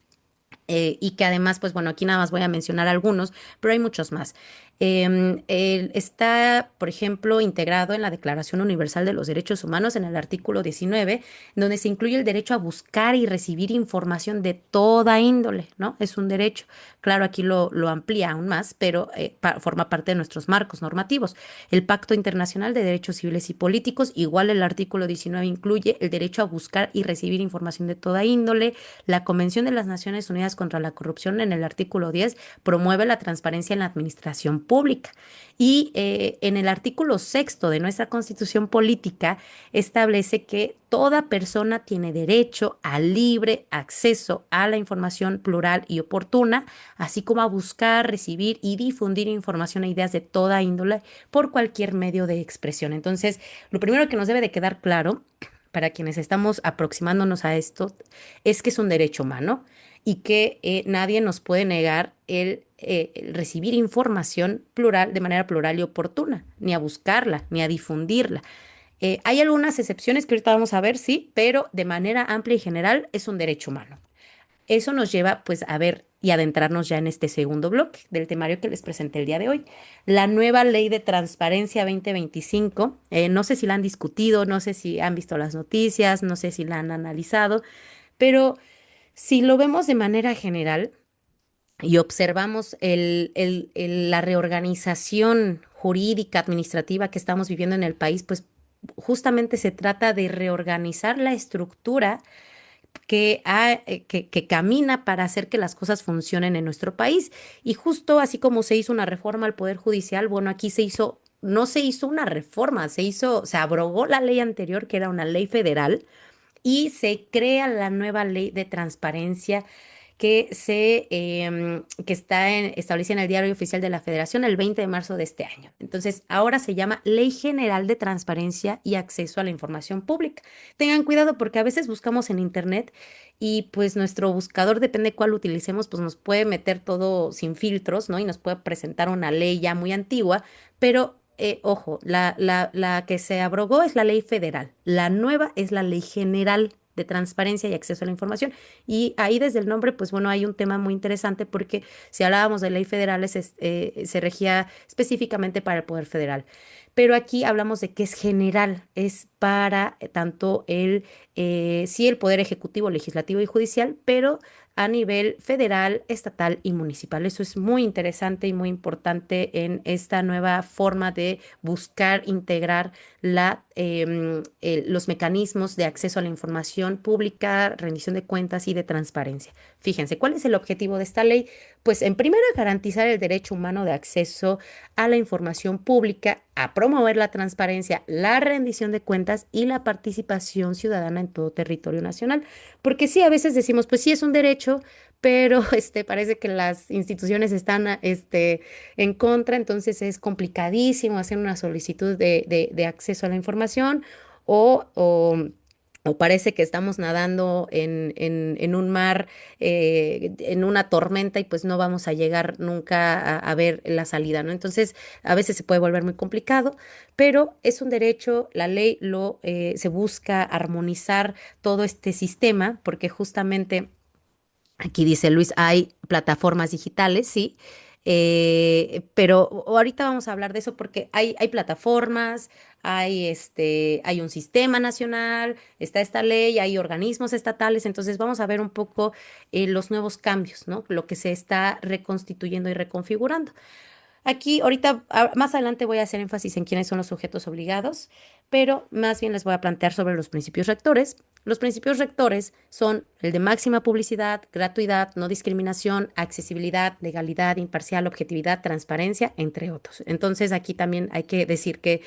y que además, pues bueno, aquí nada más voy a mencionar algunos, pero hay muchos más. Está, por ejemplo, integrado en la Declaración Universal de los Derechos Humanos en el artículo 19, donde se incluye el derecho a buscar y recibir información de toda índole, ¿no? Es un derecho. Claro, aquí lo amplía aún más, pero forma parte de nuestros marcos normativos. El Pacto Internacional de Derechos Civiles y Políticos, igual el artículo 19 incluye el derecho a buscar y recibir información de toda índole. La Convención de las Naciones Unidas contra la Corrupción en el artículo 10 promueve la transparencia en la administración pública. Y en el artículo sexto de nuestra Constitución Política establece que toda persona tiene derecho al libre acceso a la información plural y oportuna, así como a buscar, recibir y difundir información e ideas de toda índole por cualquier medio de expresión. Entonces, lo primero que nos debe de quedar claro para quienes estamos aproximándonos a esto es que es un derecho humano y que nadie nos puede negar el recibir información plural de manera plural y oportuna, ni a buscarla, ni a difundirla. Hay algunas excepciones que ahorita vamos a ver, sí, pero de manera amplia y general es un derecho humano. Eso nos lleva pues a ver y adentrarnos ya en este segundo bloque del temario que les presenté el día de hoy. La nueva ley de transparencia 2025, no sé si la han discutido, no sé si han visto las noticias, no sé si la han analizado, pero si lo vemos de manera general y observamos la reorganización jurídica, administrativa que estamos viviendo en el país, pues justamente se trata de reorganizar la estructura que camina para hacer que las cosas funcionen en nuestro país. Y justo así como se hizo una reforma al Poder Judicial, bueno, aquí no se hizo una reforma, se abrogó la ley anterior, que era una ley federal, y se crea la nueva ley de transparencia que está establecida en el Diario Oficial de la Federación el 20 de marzo de este año. Entonces, ahora se llama Ley General de Transparencia y Acceso a la Información Pública. Tengan cuidado porque a veces buscamos en Internet y pues nuestro buscador, depende cuál utilicemos, pues nos puede meter todo sin filtros, ¿no? Y nos puede presentar una ley ya muy antigua, pero ojo, la que se abrogó es la ley federal, la nueva es la ley general de transparencia y acceso a la información. Y ahí desde el nombre, pues bueno, hay un tema muy interesante porque si hablábamos de ley federal, se regía específicamente para el Poder Federal. Pero aquí hablamos de que es general, es para tanto sí, el Poder Ejecutivo, Legislativo y Judicial, pero a nivel federal, estatal y municipal. Eso es muy interesante y muy importante en esta nueva forma de buscar integrar los mecanismos de acceso a la información pública, rendición de cuentas y de transparencia. Fíjense, ¿cuál es el objetivo de esta ley? Pues en primera, garantizar el derecho humano de acceso a la información pública, a promover la transparencia, la rendición de cuentas y la participación ciudadana en todo territorio nacional. Porque sí, a veces decimos, pues sí es un derecho, pero parece que las instituciones están en contra, entonces es complicadísimo hacer una solicitud de acceso a la información o, o, o parece que estamos nadando en un mar, en una tormenta y pues no vamos a llegar nunca a ver la salida, ¿no? Entonces, a veces se puede volver muy complicado, pero es un derecho, la ley se busca armonizar todo este sistema porque justamente aquí dice Luis, hay plataformas digitales, sí, pero ahorita vamos a hablar de eso porque hay plataformas, hay un sistema nacional, está esta ley, hay organismos estatales, entonces vamos a ver un poco los nuevos cambios, ¿no? Lo que se está reconstituyendo y reconfigurando. Aquí, ahorita, más adelante voy a hacer énfasis en quiénes son los sujetos obligados, pero más bien les voy a plantear sobre los principios rectores. Los principios rectores son el de máxima publicidad, gratuidad, no discriminación, accesibilidad, legalidad, imparcial, objetividad, transparencia, entre otros. Entonces, aquí también hay que decir que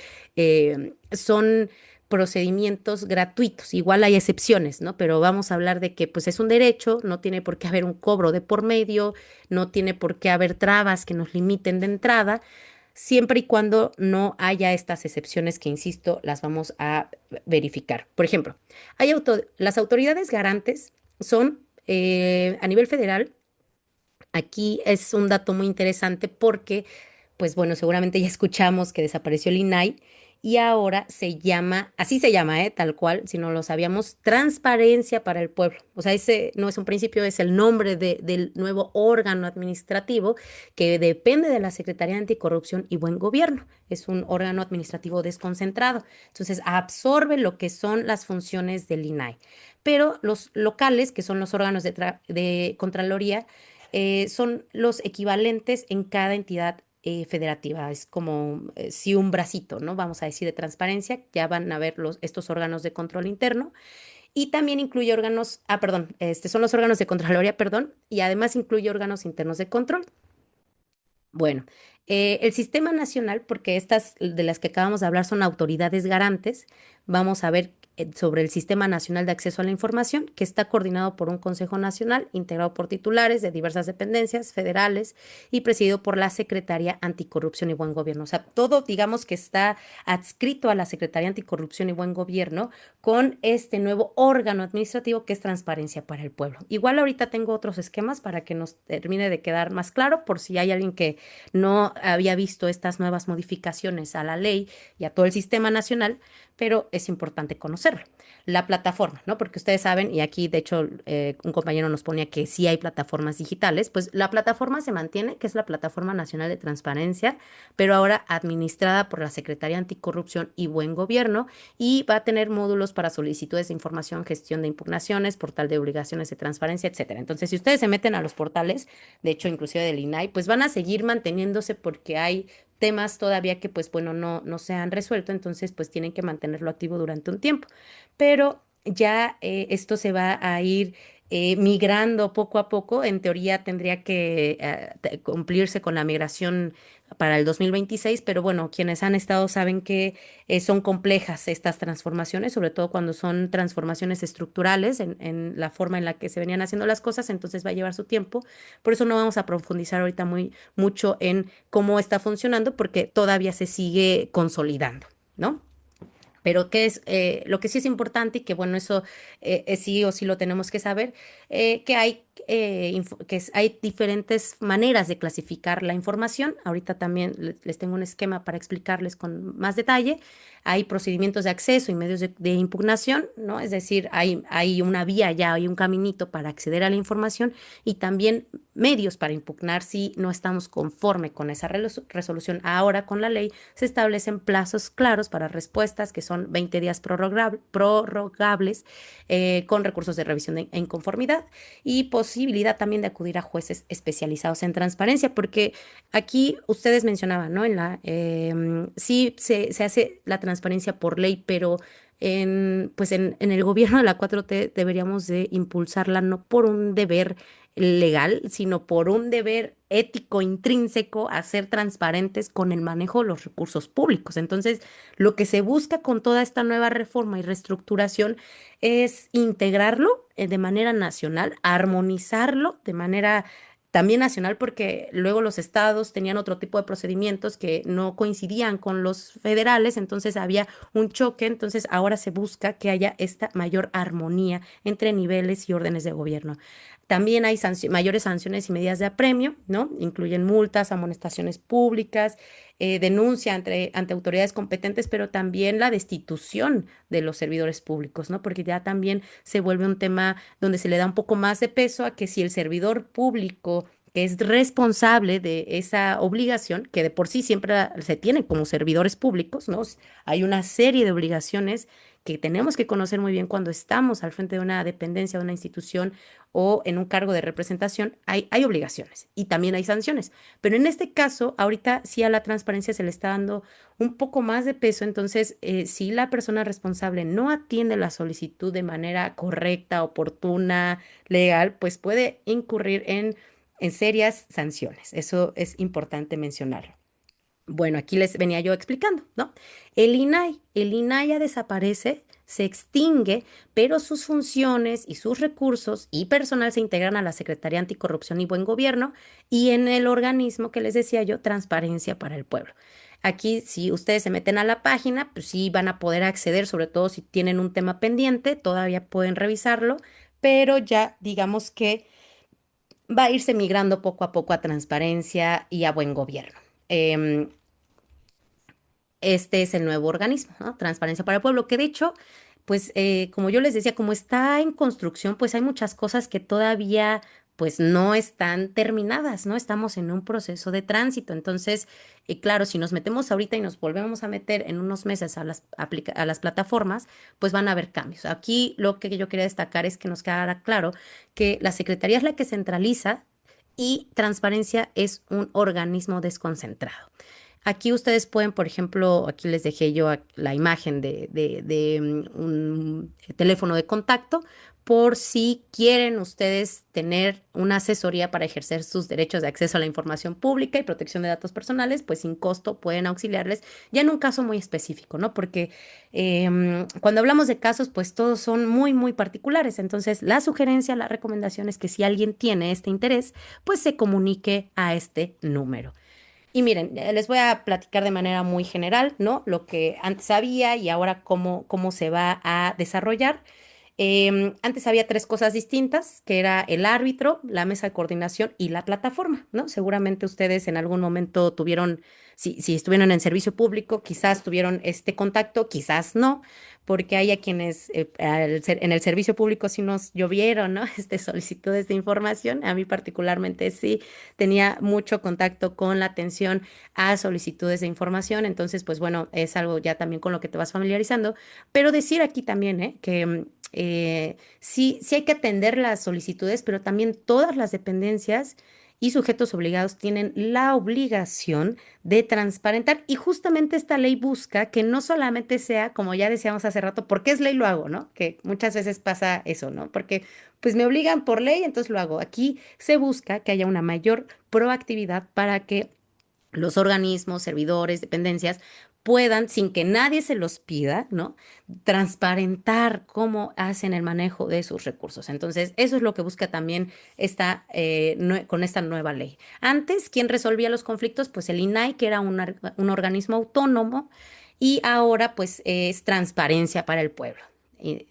son procedimientos gratuitos. Igual hay excepciones, ¿no? Pero vamos a hablar de que pues es un derecho, no tiene por qué haber un cobro de por medio, no tiene por qué haber trabas que nos limiten de entrada. siempre y cuando no haya estas excepciones que, insisto, las vamos a verificar. Por ejemplo, las autoridades garantes son a nivel federal. Aquí es un dato muy interesante porque, pues bueno, seguramente ya escuchamos que desapareció el INAI y ahora se llama, así se llama, tal cual, si no lo sabíamos, Transparencia para el Pueblo. O sea, ese no es un principio, es el nombre del nuevo órgano administrativo que depende de la Secretaría de Anticorrupción y Buen Gobierno. Es un órgano administrativo desconcentrado. Entonces, absorbe lo que son las funciones del INAI. Pero los locales, que son los órganos de Contraloría, son los equivalentes en cada entidad federativa. Es como si un bracito, ¿no? Vamos a decir de transparencia, ya van a ver estos órganos de control interno y también incluye órganos, perdón, son los órganos de Contraloría, perdón, y además incluye órganos internos de control. Bueno, el sistema nacional, porque estas de las que acabamos de hablar son autoridades garantes, vamos a ver sobre el Sistema Nacional de Acceso a la Información, que está coordinado por un Consejo Nacional, integrado por titulares de diversas dependencias federales y presidido por la Secretaría Anticorrupción y Buen Gobierno. O sea, todo, digamos que está adscrito a la Secretaría Anticorrupción y Buen Gobierno con este nuevo órgano administrativo que es Transparencia para el Pueblo. Igual ahorita tengo otros esquemas para que nos termine de quedar más claro, por si hay alguien que no había visto estas nuevas modificaciones a la ley y a todo el sistema nacional, pero es importante conocerlo. La plataforma, ¿no? Porque ustedes saben, y aquí de hecho un compañero nos ponía que sí hay plataformas digitales, pues la plataforma se mantiene, que es la Plataforma Nacional de Transparencia, pero ahora administrada por la Secretaría Anticorrupción y Buen Gobierno, y va a tener módulos para solicitudes de información, gestión de impugnaciones, portal de obligaciones de transparencia, etcétera. Entonces, si ustedes se meten a los portales, de hecho, inclusive del INAI, pues van a seguir manteniéndose porque hay temas todavía que, pues bueno, no se han resuelto, entonces pues tienen que mantenerlo activo durante un tiempo. Pero ya esto se va a ir migrando poco a poco. En teoría tendría que cumplirse con la migración para el 2026, pero bueno, quienes han estado saben que son complejas estas transformaciones, sobre todo cuando son transformaciones estructurales en la forma en la que se venían haciendo las cosas, entonces va a llevar su tiempo. Por eso no vamos a profundizar ahorita mucho en cómo está funcionando, porque todavía se sigue consolidando, ¿no? Pero lo que sí es importante y que bueno, eso sí o sí lo tenemos que saber, que hay diferentes maneras de clasificar la información. Ahorita también les tengo un esquema para explicarles con más detalle. Hay procedimientos de acceso y medios de impugnación, ¿no? Es decir, hay una vía ya, hay un caminito para acceder a la información y también medios para impugnar si no estamos conforme con esa resolución. Ahora con la ley se establecen plazos claros para respuestas que son 20 días prorrogables con recursos de revisión de inconformidad y posibilidad también de acudir a jueces especializados en transparencia, porque aquí ustedes mencionaban, ¿no? Sí se hace la transparencia por ley, pero pues en el gobierno de la 4T deberíamos de impulsarla no por un deber legal, sino por un deber ético intrínseco a ser transparentes con el manejo de los recursos públicos. Entonces, lo que se busca con toda esta nueva reforma y reestructuración es integrarlo de manera nacional, armonizarlo de manera también nacional, porque luego los estados tenían otro tipo de procedimientos que no coincidían con los federales, entonces había un choque, entonces ahora se busca que haya esta mayor armonía entre niveles y órdenes de gobierno. También hay mayores sanciones y medidas de apremio, ¿no? Incluyen multas, amonestaciones públicas, denuncia ante autoridades competentes, pero también la destitución de los servidores públicos, ¿no? Porque ya también se vuelve un tema donde se le da un poco más de peso a que si el servidor público que es responsable de esa obligación, que de por sí siempre se tiene como servidores públicos, ¿no? Hay una serie de obligaciones que tenemos que conocer muy bien cuando estamos al frente de una dependencia, de una institución o en un cargo de representación, hay obligaciones y también hay sanciones. Pero en este caso, ahorita sí a la transparencia se le está dando un poco más de peso, entonces si la persona responsable no atiende la solicitud de manera correcta, oportuna, legal, pues puede incurrir en serias sanciones. Eso es importante mencionarlo. Bueno, aquí les venía yo explicando, ¿no? El INAI ya desaparece, se extingue, pero sus funciones y sus recursos y personal se integran a la Secretaría Anticorrupción y Buen Gobierno y en el organismo que les decía yo, Transparencia para el Pueblo. Aquí, si ustedes se meten a la página, pues sí van a poder acceder, sobre todo si tienen un tema pendiente, todavía pueden revisarlo, pero ya digamos que va a irse migrando poco a poco a transparencia y a buen gobierno. Em, este es el nuevo organismo, ¿no? Transparencia para el Pueblo, que de hecho, pues como yo les decía, como está en construcción, pues hay muchas cosas que todavía pues no están terminadas, ¿no? Estamos en un proceso de tránsito. Entonces, claro, si nos metemos ahorita y nos volvemos a meter en unos meses a a las plataformas, pues van a haber cambios. Aquí lo que yo quería destacar es que nos quedara claro que la Secretaría es la que centraliza y Transparencia es un organismo desconcentrado. Aquí ustedes pueden, por ejemplo, aquí les dejé yo la imagen de un teléfono de contacto por si quieren ustedes tener una asesoría para ejercer sus derechos de acceso a la información pública y protección de datos personales, pues sin costo pueden auxiliarles ya en un caso muy específico, ¿no? Porque cuando hablamos de casos, pues todos son muy, muy particulares. Entonces, la sugerencia, la recomendación es que si alguien tiene este interés, pues se comunique a este número. Y miren, les voy a platicar de manera muy general, ¿no? Lo que antes había y ahora cómo se va a desarrollar. Antes había tres cosas distintas, que era el árbitro, la mesa de coordinación y la plataforma, ¿no? Seguramente ustedes en algún momento tuvieron, si estuvieron en servicio público, quizás tuvieron este contacto, quizás no, porque hay a quienes en el servicio público sí nos llovieron, ¿no? Solicitudes de información. A mí particularmente sí tenía mucho contacto con la atención a solicitudes de información, entonces, pues bueno, es algo ya también con lo que te vas familiarizando, pero decir aquí también, que sí hay que atender las solicitudes, pero también todas las dependencias y sujetos obligados tienen la obligación de transparentar y justamente esta ley busca que no solamente sea, como ya decíamos hace rato, porque es ley lo hago, ¿no? Que muchas veces pasa eso, ¿no? Porque pues me obligan por ley, entonces lo hago. Aquí se busca que haya una mayor proactividad para que los organismos, servidores, dependencias puedan, sin que nadie se los pida, ¿no? Transparentar cómo hacen el manejo de sus recursos. Entonces, eso es lo que busca también con esta nueva ley. Antes, ¿quién resolvía los conflictos? Pues el INAI, que era un organismo autónomo, y ahora pues es Transparencia para el Pueblo. Y,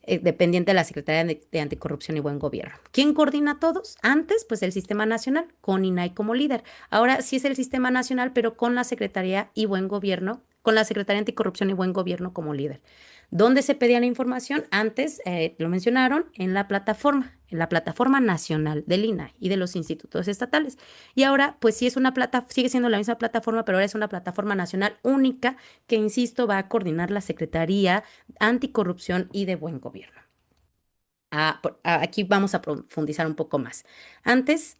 dependiente de la Secretaría de Anticorrupción y Buen Gobierno. ¿Quién coordina a todos? Antes, pues el Sistema Nacional, con INAI como líder. Ahora sí es el Sistema Nacional, pero con la Secretaría y Buen Gobierno, con la Secretaría Anticorrupción y Buen Gobierno como líder. ¿Dónde se pedía la información? Antes, lo mencionaron, en la plataforma nacional del INAI y de los institutos estatales. Y ahora, pues sí es sigue siendo la misma plataforma, pero ahora es una plataforma nacional única que, insisto, va a coordinar la Secretaría Anticorrupción y de Buen Gobierno. Aquí vamos a profundizar un poco más. Antes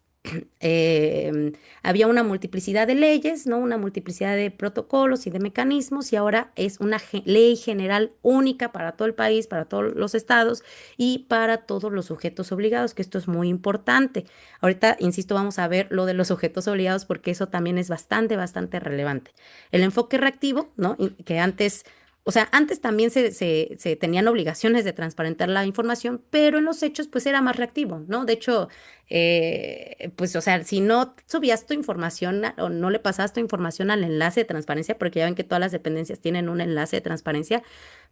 había una multiplicidad de leyes, ¿no? Una multiplicidad de protocolos y de mecanismos, y ahora es una ley general única para todo el país, para todos los estados y para todos los sujetos obligados, que esto es muy importante. Ahorita, insisto, vamos a ver lo de los sujetos obligados porque eso también es bastante, bastante relevante. El enfoque reactivo, ¿no? Que antes... O sea, antes también se tenían obligaciones de transparentar la información, pero en los hechos pues era más reactivo, ¿no? De hecho, pues, o sea, si no subías tu información o no le pasabas tu información al enlace de transparencia, porque ya ven que todas las dependencias tienen un enlace de transparencia,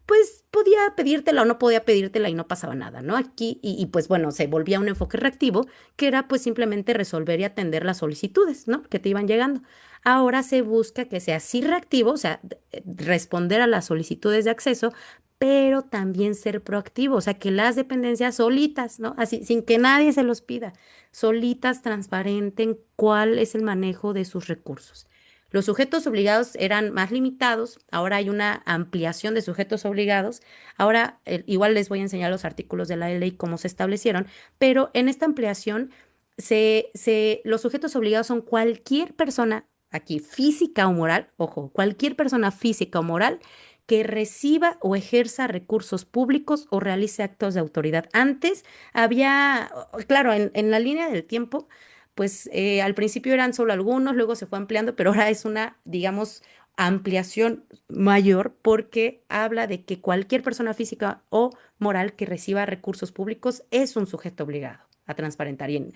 pues podía pedírtela o no podía pedírtela y no pasaba nada, ¿no? Aquí, pues bueno, se volvía un enfoque reactivo, que era pues simplemente resolver y atender las solicitudes, ¿no? Que te iban llegando. Ahora se busca que sea sí reactivo, o sea, responder a las solicitudes de acceso, pero también ser proactivo, o sea, que las dependencias solitas, ¿no? Así, sin que nadie se los pida, solitas transparenten cuál es el manejo de sus recursos. Los sujetos obligados eran más limitados, ahora hay una ampliación de sujetos obligados. Ahora, igual les voy a enseñar los artículos de la ley cómo se establecieron, pero en esta ampliación los sujetos obligados son cualquier persona, aquí física o moral, ojo, cualquier persona física o moral que reciba o ejerza recursos públicos o realice actos de autoridad. Antes había, claro, en la línea del tiempo, pues al principio eran solo algunos, luego se fue ampliando, pero ahora es una, digamos, ampliación mayor porque habla de que cualquier persona física o moral que reciba recursos públicos es un sujeto obligado a transparentar. Y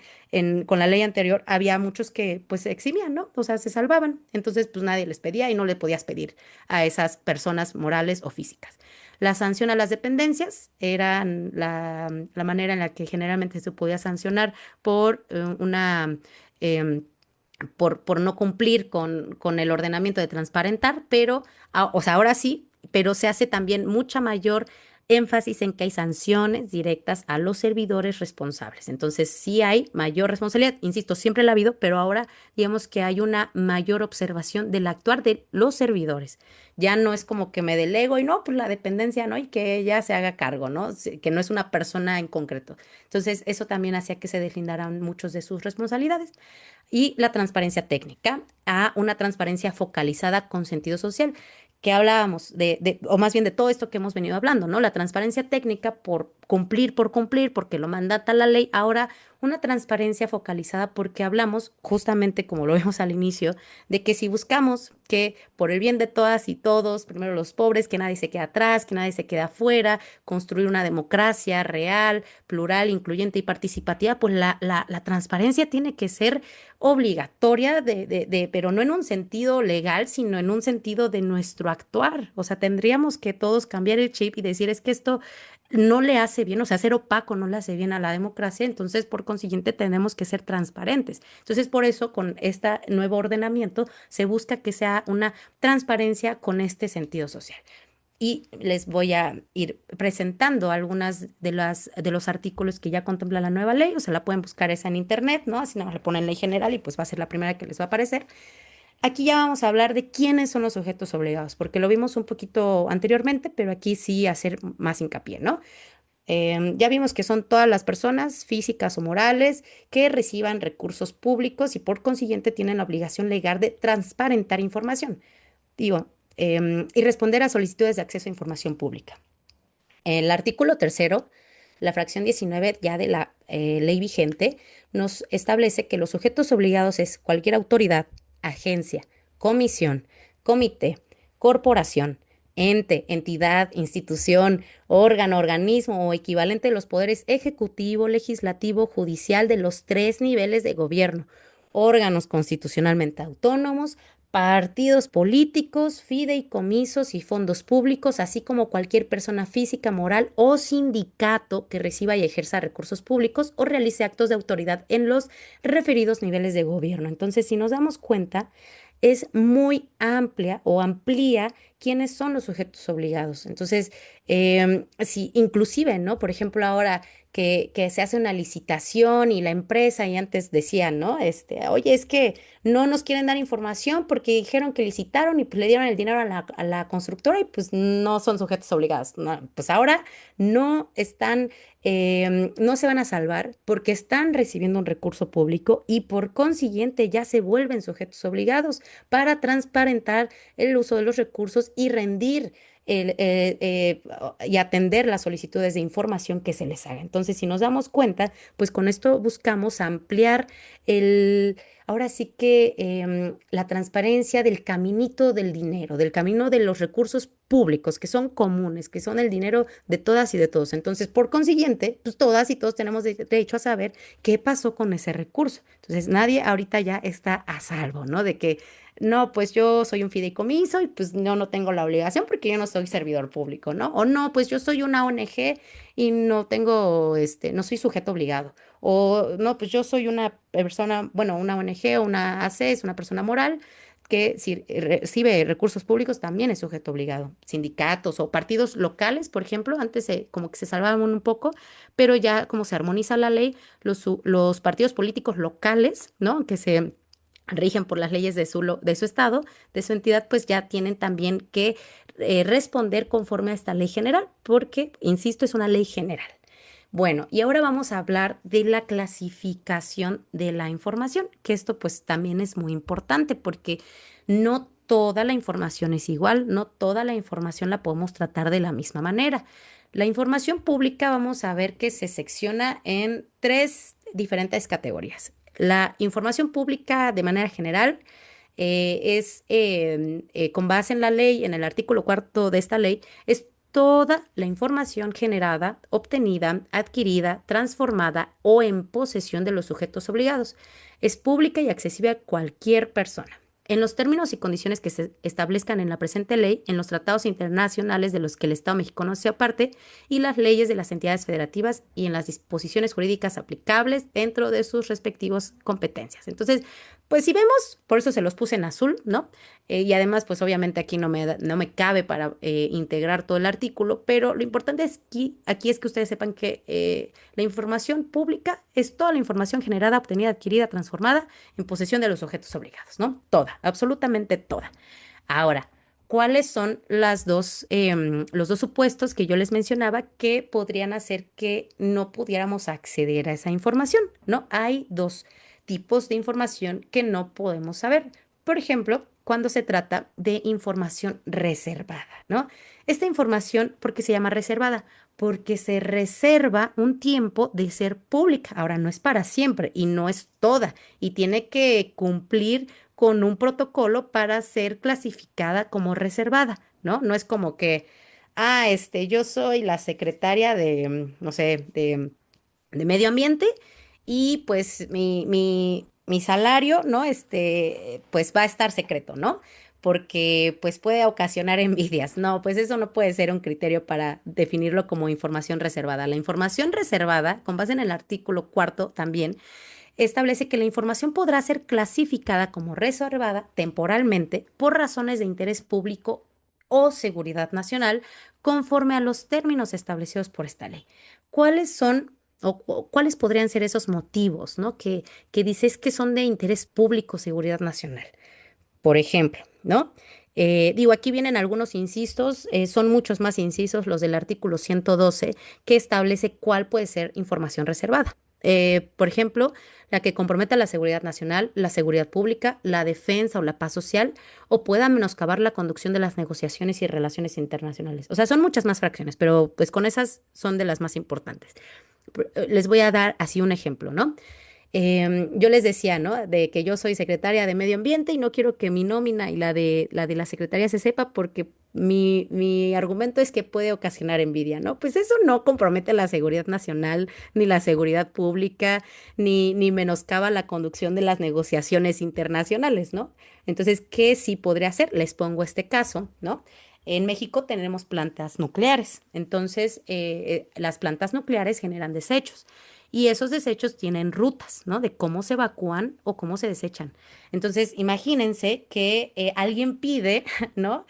con la ley anterior había muchos que pues se eximían, ¿no? O sea, se salvaban. Entonces, pues nadie les pedía y no le podías pedir a esas personas morales o físicas. La sanción a las dependencias era la manera en la que generalmente se podía sancionar por em, por no cumplir con el ordenamiento de transparentar, pero, o sea, ahora sí, pero se hace también mucha mayor énfasis en que hay sanciones directas a los servidores responsables. Entonces, sí hay mayor responsabilidad, insisto, siempre la ha habido, pero ahora digamos que hay una mayor observación del actuar de los servidores. Ya no es como que me delego y no, pues la dependencia, ¿no? Y que ella se haga cargo, ¿no? Que no es una persona en concreto. Entonces, eso también hacía que se deslindaran muchos de sus responsabilidades y la transparencia técnica a una transparencia focalizada con sentido social, que hablábamos o más bien de todo esto que hemos venido hablando, ¿no? La transparencia técnica por cumplir, porque lo mandata la ley. Ahora, una transparencia focalizada porque hablamos, justamente como lo vimos al inicio, de que si buscamos que por el bien de todas y todos, primero los pobres, que nadie se quede atrás, que nadie se quede afuera, construir una democracia real, plural, incluyente y participativa, pues la transparencia tiene que ser obligatoria, pero no en un sentido legal, sino en un sentido de nuestro actuar. O sea, tendríamos que todos cambiar el chip y decir, es que esto no le hace bien, o sea, ser opaco no le hace bien a la democracia, entonces por consiguiente tenemos que ser transparentes. Entonces, por eso con este nuevo ordenamiento se busca que sea una transparencia con este sentido social. Y les voy a ir presentando algunas de los artículos que ya contempla la nueva ley, o sea, la pueden buscar esa en internet, ¿no? Así nada más le ponen ley general y pues va a ser la primera que les va a aparecer. Aquí ya vamos a hablar de quiénes son los sujetos obligados, porque lo vimos un poquito anteriormente, pero aquí sí hacer más hincapié, ¿no? Ya vimos que son todas las personas físicas o morales que reciban recursos públicos y por consiguiente tienen la obligación legal de transparentar información. Digo, y responder a solicitudes de acceso a información pública. El artículo tercero, la fracción 19 ya de la ley vigente, nos establece que los sujetos obligados es cualquier autoridad, agencia, comisión, comité, corporación, ente, entidad, institución, órgano, organismo o equivalente de los poderes ejecutivo, legislativo, judicial de los tres niveles de gobierno, órganos constitucionalmente autónomos, partidos políticos, fideicomisos y fondos públicos, así como cualquier persona física, moral o sindicato que reciba y ejerza recursos públicos o realice actos de autoridad en los referidos niveles de gobierno. Entonces, si nos damos cuenta, es muy amplia o amplía quiénes son los sujetos obligados. Entonces, si inclusive, ¿no? Por ejemplo, ahora que se hace una licitación y la empresa, y antes decían, ¿no? Oye, es que no nos quieren dar información porque dijeron que licitaron y pues le dieron el dinero a la constructora y pues no son sujetos obligados. No, pues ahora no están, no se van a salvar porque están recibiendo un recurso público y por consiguiente ya se vuelven sujetos obligados para transparentar el uso de los recursos y rendir y atender las solicitudes de información que se les haga. Entonces, si nos damos cuenta, pues con esto buscamos ampliar ahora sí que la transparencia del caminito del dinero, del camino de los recursos públicos que son comunes, que son el dinero de todas y de todos. Entonces, por consiguiente, pues todas y todos tenemos derecho a saber qué pasó con ese recurso. Entonces, nadie ahorita ya está a salvo, ¿no? De que no, pues yo soy un fideicomiso y pues yo no tengo la obligación porque yo no soy servidor público, ¿no? O no, pues yo soy una ONG y no tengo, no soy sujeto obligado. O no, pues yo soy una persona, bueno, una ONG o una AC es una persona moral que si recibe recursos públicos también es sujeto obligado. Sindicatos o partidos locales, por ejemplo, antes como que se salvaban un poco, pero ya como se armoniza la ley, los partidos políticos locales, ¿no? Que se rigen por las leyes de su estado, de su entidad, pues ya tienen también que responder conforme a esta ley general, porque, insisto, es una ley general. Bueno, y ahora vamos a hablar de la clasificación de la información, que esto pues también es muy importante porque no toda la información es igual, no toda la información la podemos tratar de la misma manera. La información pública vamos a ver que se secciona en tres diferentes categorías. La información pública de manera general, con base en la ley, en el artículo cuarto de esta ley, es toda la información generada, obtenida, adquirida, transformada o en posesión de los sujetos obligados. Es pública y accesible a cualquier persona. En los términos y condiciones que se establezcan en la presente ley, en los tratados internacionales de los que el Estado mexicano sea parte y las leyes de las entidades federativas y en las disposiciones jurídicas aplicables dentro de sus respectivas competencias. Entonces, pues si vemos, por eso se los puse en azul, ¿no? Y además, pues obviamente aquí no me cabe para integrar todo el artículo, pero lo importante es aquí es que ustedes sepan que la información pública es toda la información generada, obtenida, adquirida, transformada en posesión de los objetos obligados, ¿no? Toda, absolutamente toda. Ahora, ¿cuáles son los dos supuestos que yo les mencionaba que podrían hacer que no pudiéramos acceder a esa información? ¿No? Hay dos tipos de información que no podemos saber. Por ejemplo, cuando se trata de información reservada, ¿no? Esta información, ¿por qué se llama reservada? Porque se reserva un tiempo de ser pública. Ahora, no es para siempre y no es toda y tiene que cumplir con un protocolo para ser clasificada como reservada, ¿no? No es como que, yo soy la secretaria de, no sé, de medio ambiente y pues mi salario, ¿no? Pues va a estar secreto, ¿no? Porque pues puede ocasionar envidias. No, pues eso no puede ser un criterio para definirlo como información reservada. La información reservada, con base en el artículo cuarto también, establece que la información podrá ser clasificada como reservada temporalmente por razones de interés público o seguridad nacional conforme a los términos establecidos por esta ley. ¿Cuáles son o cuáles podrían ser esos motivos, ¿no? Que dices que son de interés público o seguridad nacional? Por ejemplo, ¿no? Digo, aquí vienen algunos incisos, son muchos más incisos los del artículo 112 que establece cuál puede ser información reservada. Por ejemplo, la que comprometa la seguridad nacional, la seguridad pública, la defensa o la paz social, o pueda menoscabar la conducción de las negociaciones y relaciones internacionales. O sea, son muchas más fracciones, pero pues con esas son de las más importantes. Les voy a dar así un ejemplo, ¿no? Yo les decía, ¿no? De que yo soy secretaria de Medio Ambiente y no quiero que mi nómina y la secretaria se sepa porque mi argumento es que puede ocasionar envidia, ¿no? Pues eso no compromete la seguridad nacional, ni la seguridad pública, ni menoscaba la conducción de las negociaciones internacionales, ¿no? Entonces, ¿qué sí podría hacer? Les pongo este caso, ¿no? En México tenemos plantas nucleares, entonces las plantas nucleares generan desechos y esos desechos tienen rutas, ¿no? De cómo se evacúan o cómo se desechan. Entonces, imagínense que alguien pide, ¿no?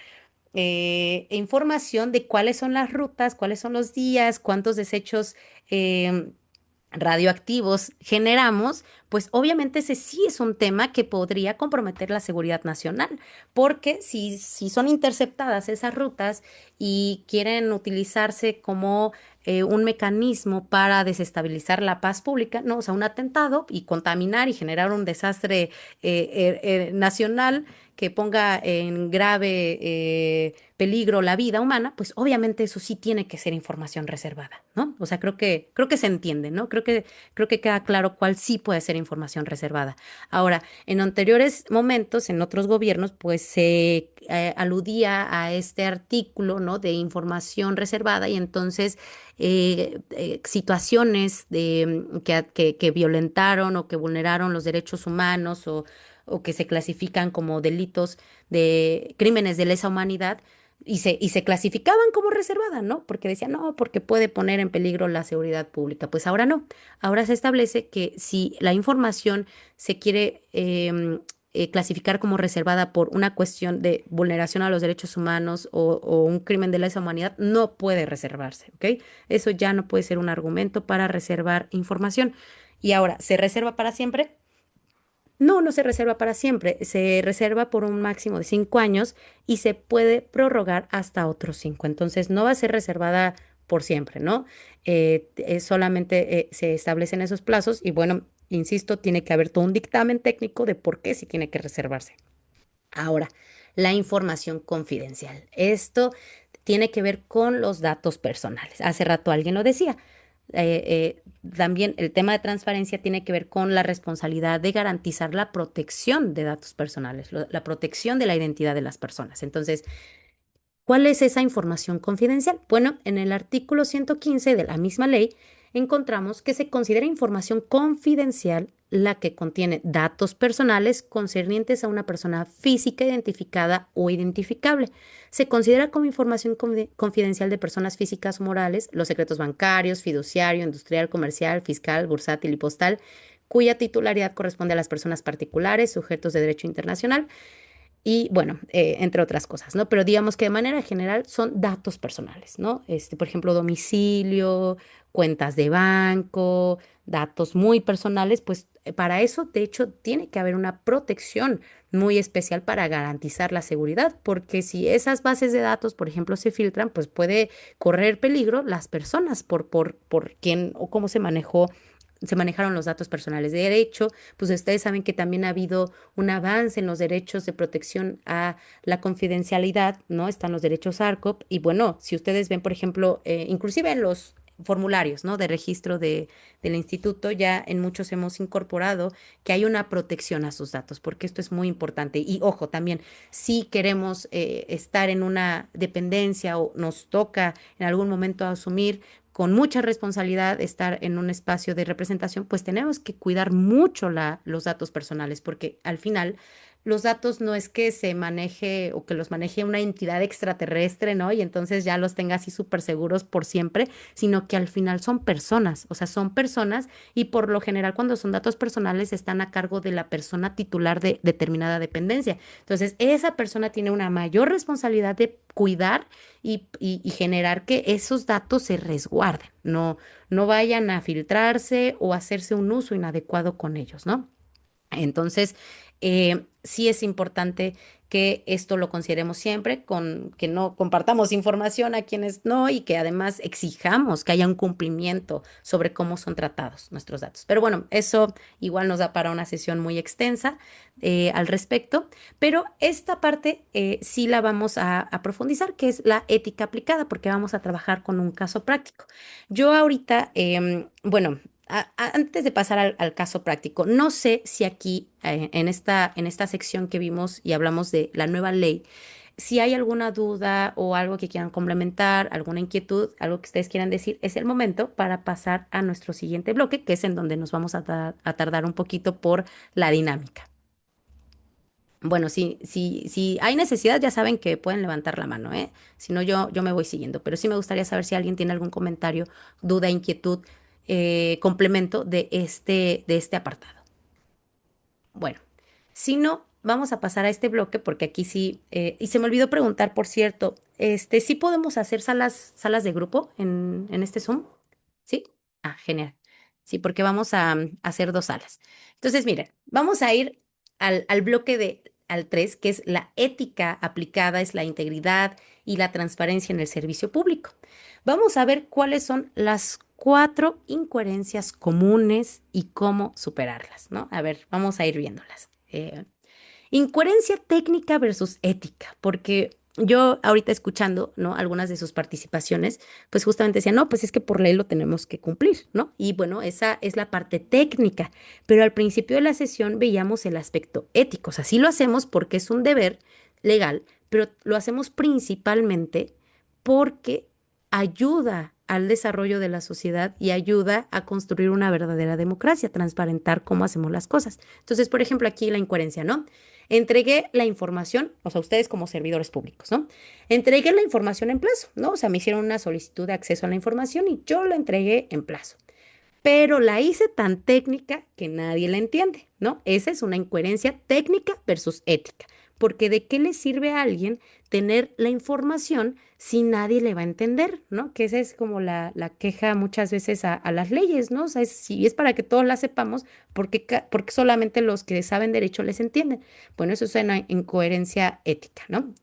Información de cuáles son las rutas, cuáles son los días, cuántos desechos em, radioactivos generamos, pues obviamente ese sí es un tema que podría comprometer la seguridad nacional, porque si son interceptadas esas rutas y quieren utilizarse como un mecanismo para desestabilizar la paz pública, ¿no? O sea, un atentado y contaminar y generar un desastre nacional que ponga en grave peligro la vida humana, pues obviamente eso sí tiene que ser información reservada, ¿no? O sea, creo que se entiende, ¿no? Creo que queda claro cuál sí puede ser información reservada. Ahora, en anteriores momentos, en otros gobiernos, pues se aludía a este artículo, ¿no? De información reservada y entonces situaciones que violentaron o que vulneraron los derechos humanos o que se clasifican como delitos de crímenes de lesa humanidad y se clasificaban como reservada, ¿no? Porque decían, no, porque puede poner en peligro la seguridad pública. Pues ahora no. Ahora se establece que si la información se quiere clasificar como reservada por una cuestión de vulneración a los derechos humanos o un crimen de lesa humanidad, no puede reservarse, ¿ok? Eso ya no puede ser un argumento para reservar información. Y ahora, ¿se reserva para siempre? No, no se reserva para siempre, se reserva por un máximo de 5 años y se puede prorrogar hasta otros 5. Entonces no va a ser reservada por siempre, ¿no? Solamente se establecen esos plazos y bueno, insisto, tiene que haber todo un dictamen técnico de por qué sí tiene que reservarse. Ahora, la información confidencial. Esto tiene que ver con los datos personales. Hace rato alguien lo decía. también el tema de transparencia tiene que ver con la responsabilidad de garantizar la protección de datos personales, la protección de la identidad de las personas. Entonces, ¿cuál es esa información confidencial? Bueno, en el artículo 115 de la misma ley encontramos que se considera información confidencial la que contiene datos personales concernientes a una persona física identificada o identificable. Se considera como información confidencial de personas físicas o morales los secretos bancarios, fiduciario, industrial, comercial, fiscal, bursátil y postal, cuya titularidad corresponde a las personas particulares, sujetos de derecho internacional y bueno, entre otras cosas, ¿no? Pero digamos que de manera general son datos personales, ¿no? Por ejemplo, domicilio, cuentas de banco, datos muy personales, pues para eso, de hecho, tiene que haber una protección muy especial para garantizar la seguridad, porque si esas bases de datos, por ejemplo, se filtran, pues puede correr peligro las personas por quién o cómo se manejaron los datos personales. De derecho, pues ustedes saben que también ha habido un avance en los derechos de protección a la confidencialidad, ¿no? Están los derechos ARCOP y bueno, si ustedes ven, por ejemplo, inclusive en los formularios, ¿no? De registro del instituto, ya en muchos hemos incorporado que hay una protección a sus datos, porque esto es muy importante. Y ojo, también, si queremos estar en una dependencia o nos toca en algún momento asumir con mucha responsabilidad estar en un espacio de representación, pues tenemos que cuidar mucho los datos personales, porque al final los datos no es que se maneje o que los maneje una entidad extraterrestre, ¿no? Y entonces ya los tenga así súper seguros por siempre, sino que al final son personas, o sea, son personas y por lo general cuando son datos personales están a cargo de la persona titular de determinada dependencia. Entonces, esa persona tiene una mayor responsabilidad de cuidar y generar que esos datos se resguarden, no vayan a filtrarse o hacerse un uso inadecuado con ellos, ¿no? Entonces, sí es importante que esto lo consideremos siempre, que no compartamos información a quienes no y que además exijamos que haya un cumplimiento sobre cómo son tratados nuestros datos. Pero bueno, eso igual nos da para una sesión muy extensa al respecto, pero esta parte sí la vamos a profundizar, que es la ética aplicada, porque vamos a trabajar con un caso práctico. Yo ahorita, bueno, antes de pasar al caso práctico, no sé si aquí en esta sección que vimos y hablamos de la nueva ley, si hay alguna duda o algo que quieran complementar, alguna inquietud, algo que ustedes quieran decir, es el momento para pasar a nuestro siguiente bloque, que es en donde nos vamos a tardar un poquito por la dinámica. Bueno, si hay necesidad, ya saben que pueden levantar la mano, ¿eh? Si no, yo me voy siguiendo. Pero sí me gustaría saber si alguien tiene algún comentario, duda, inquietud, complemento de este apartado. Bueno, si no, vamos a pasar a este bloque porque aquí sí, y se me olvidó preguntar, por cierto, ¿sí podemos hacer salas de grupo en este Zoom? ¿Sí? Ah, genial. Sí, porque vamos a hacer dos salas. Entonces, miren, vamos a ir al bloque al 3, que es la ética aplicada, es la integridad y la transparencia en el servicio público. Vamos a ver cuáles son las 4 incoherencias comunes y cómo superarlas, ¿no? A ver, vamos a ir viéndolas. Incoherencia técnica versus ética, porque yo ahorita escuchando, ¿no? Algunas de sus participaciones, pues justamente decía, no, pues es que por ley lo tenemos que cumplir, ¿no? Y bueno, esa es la parte técnica, pero al principio de la sesión veíamos el aspecto ético, o sea, sí lo hacemos porque es un deber legal, pero lo hacemos principalmente porque ayuda al desarrollo de la sociedad y ayuda a construir una verdadera democracia, transparentar cómo hacemos las cosas. Entonces, por ejemplo, aquí la incoherencia, ¿no? Entregué la información, o sea, ustedes como servidores públicos, ¿no? Entregué la información en plazo, ¿no? O sea, me hicieron una solicitud de acceso a la información y yo la entregué en plazo. Pero la hice tan técnica que nadie la entiende, ¿no? Esa es una incoherencia técnica versus ética. Porque ¿de qué le sirve a alguien tener la información si nadie le va a entender, ¿no? Que esa es como la queja muchas veces a las leyes, ¿no? O sea, si es para que todos la sepamos, porque solamente los que saben derecho les entienden. Bueno, eso es una incoherencia ética, ¿no?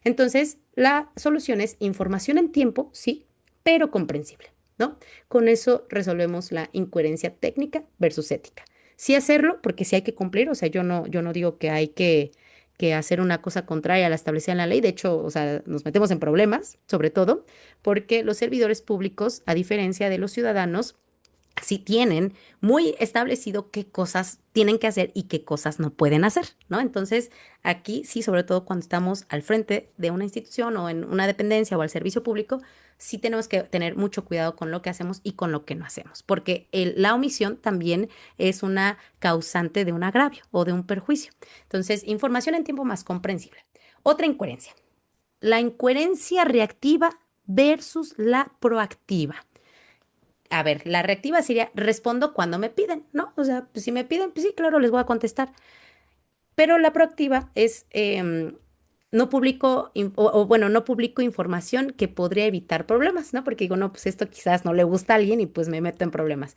Entonces, la solución es información en tiempo, sí, pero comprensible, ¿no? Con eso resolvemos la incoherencia técnica versus ética. Sí hacerlo, porque sí hay que cumplir, o sea, yo no digo que hay que hacer una cosa contraria a la establecida en la ley. De hecho, o sea, nos metemos en problemas, sobre todo porque los servidores públicos, a diferencia de los ciudadanos, sí tienen muy establecido qué cosas tienen que hacer y qué cosas no pueden hacer, ¿no? Entonces, aquí sí, sobre todo cuando estamos al frente de una institución o en una dependencia o al servicio público, sí tenemos que tener mucho cuidado con lo que hacemos y con lo que no hacemos, porque la omisión también es una causante de un agravio o de un perjuicio. Entonces, información en tiempo más comprensible. Otra incoherencia, la incoherencia reactiva versus la proactiva. A ver, la reactiva sería respondo cuando me piden, ¿no? O sea, pues si me piden, pues sí, claro, les voy a contestar. Pero la proactiva es no publico, bueno, no publico información que podría evitar problemas, ¿no? Porque digo, no, pues esto quizás no le gusta a alguien y pues me meto en problemas.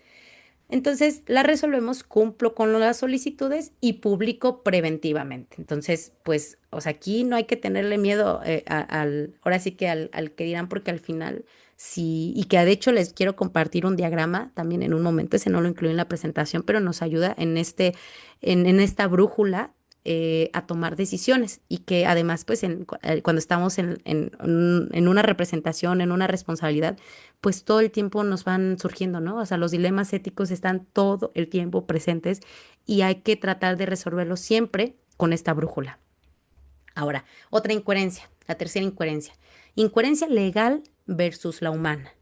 Entonces, la resolvemos, cumplo con las solicitudes y publico preventivamente. Entonces, pues, o sea, aquí no hay que tenerle miedo ahora sí que al que dirán, porque al final sí, y que de hecho les quiero compartir un diagrama también en un momento, ese no lo incluí en la presentación, pero nos ayuda en esta brújula a tomar decisiones y que además, pues, cuando estamos en una representación, en una responsabilidad, pues todo el tiempo nos van surgiendo, ¿no? O sea, los dilemas éticos están todo el tiempo presentes y hay que tratar de resolverlos siempre con esta brújula. Ahora, otra incoherencia, la tercera incoherencia. Incoherencia legal versus la humana.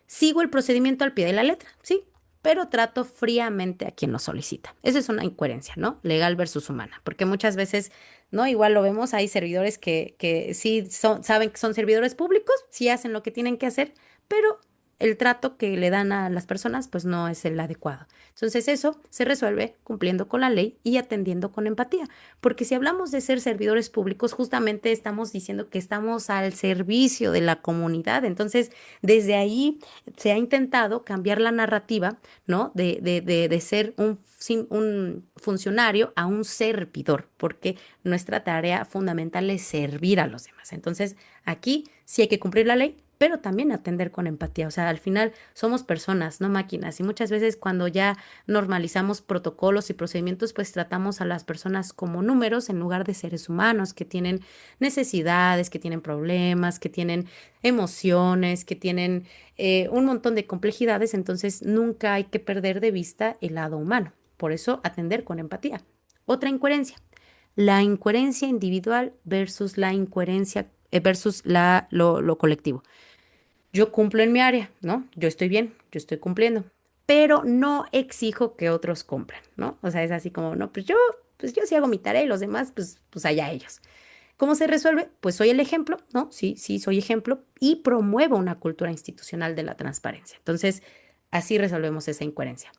Sigo el procedimiento al pie de la letra, sí, pero trato fríamente a quien lo solicita. Esa es una incoherencia, ¿no? Legal versus humana, porque muchas veces, ¿no? Igual lo vemos, hay servidores que sí saben que son servidores públicos, sí hacen lo que tienen que hacer, pero el trato que le dan a las personas, pues no es el adecuado. Entonces eso se resuelve cumpliendo con la ley y atendiendo con empatía, porque si hablamos de ser servidores públicos, justamente estamos diciendo que estamos al servicio de la comunidad. Entonces, desde ahí se ha intentado cambiar la narrativa, ¿no? De ser un funcionario a un servidor, porque nuestra tarea fundamental es servir a los demás. Entonces, aquí sí hay que cumplir la ley, pero también atender con empatía. O sea, al final somos personas, no máquinas. Y muchas veces cuando ya normalizamos protocolos y procedimientos, pues tratamos a las personas como números en lugar de seres humanos que tienen necesidades, que tienen problemas, que tienen emociones, que tienen un montón de complejidades. Entonces, nunca hay que perder de vista el lado humano. Por eso, atender con empatía. Otra incoherencia, la incoherencia individual versus la incoherencia versus lo colectivo. Yo cumplo en mi área, ¿no? Yo estoy bien, yo estoy cumpliendo, pero no exijo que otros cumplan, ¿no? O sea, es así como, no, pues yo sí hago mi tarea y los demás, pues allá ellos. ¿Cómo se resuelve? Pues soy el ejemplo, ¿no? Sí, sí, soy ejemplo y promuevo una cultura institucional de la transparencia. Entonces, así resolvemos esa incoherencia.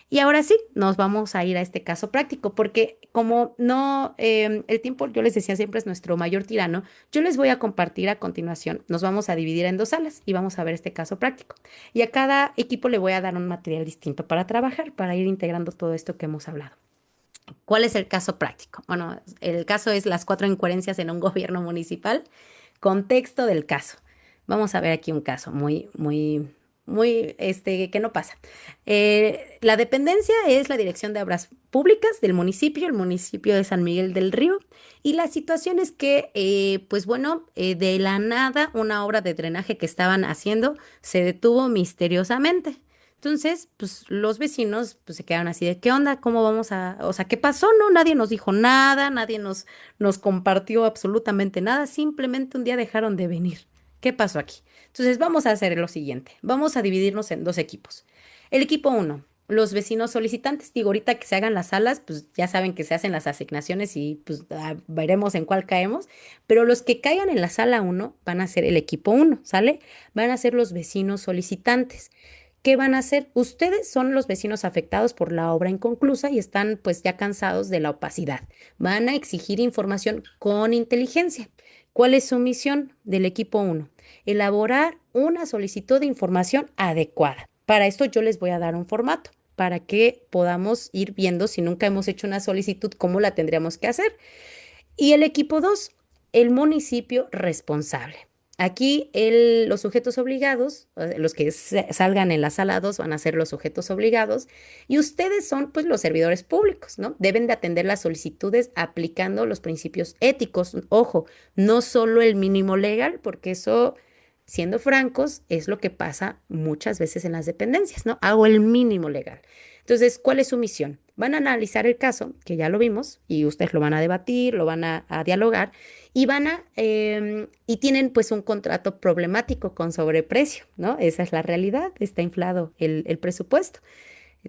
Y ahora sí, nos vamos a ir a este caso práctico, porque como no, el tiempo, yo les decía, siempre es nuestro mayor tirano, yo les voy a compartir a continuación, nos vamos a dividir en dos salas y vamos a ver este caso práctico. Y a cada equipo le voy a dar un material distinto para trabajar, para ir integrando todo esto que hemos hablado. ¿Cuál es el caso práctico? Bueno, el caso es las 4 incoherencias en un gobierno municipal. Contexto del caso. Vamos a ver aquí un caso que no pasa. La dependencia es la Dirección de Obras Públicas del municipio, el municipio de San Miguel del Río, y la situación es que, pues bueno, de la nada, una obra de drenaje que estaban haciendo se detuvo misteriosamente. Entonces, pues los vecinos pues se quedaron así de, ¿qué onda? ¿Cómo vamos o sea, ¿qué pasó? No, nadie nos dijo nada, nadie nos compartió absolutamente nada, simplemente un día dejaron de venir. ¿Qué pasó aquí? Entonces, vamos a hacer lo siguiente, vamos a dividirnos en dos equipos. El equipo uno, los vecinos solicitantes, digo, ahorita que se hagan las salas, pues ya saben que se hacen las asignaciones y pues veremos en cuál caemos, pero los que caigan en la sala uno van a ser el equipo uno, ¿sale? Van a ser los vecinos solicitantes. ¿Qué van a hacer? Ustedes son los vecinos afectados por la obra inconclusa y están pues ya cansados de la opacidad. Van a exigir información con inteligencia. ¿Cuál es su misión del equipo uno? Elaborar una solicitud de información adecuada. Para esto yo les voy a dar un formato para que podamos ir viendo si nunca hemos hecho una solicitud, cómo la tendríamos que hacer. Y el equipo 2, el municipio responsable. Aquí los sujetos obligados, los que salgan en la sala 2 van a ser los sujetos obligados y ustedes son pues los servidores públicos, ¿no? Deben de atender las solicitudes aplicando los principios éticos. Ojo, no solo el mínimo legal, porque eso, siendo francos, es lo que pasa muchas veces en las dependencias, ¿no? Hago el mínimo legal. Entonces, ¿cuál es su misión? Van a analizar el caso, que ya lo vimos, y ustedes lo van a debatir, lo van a dialogar y y tienen pues un contrato problemático con sobreprecio, ¿no? Esa es la realidad, está inflado el presupuesto.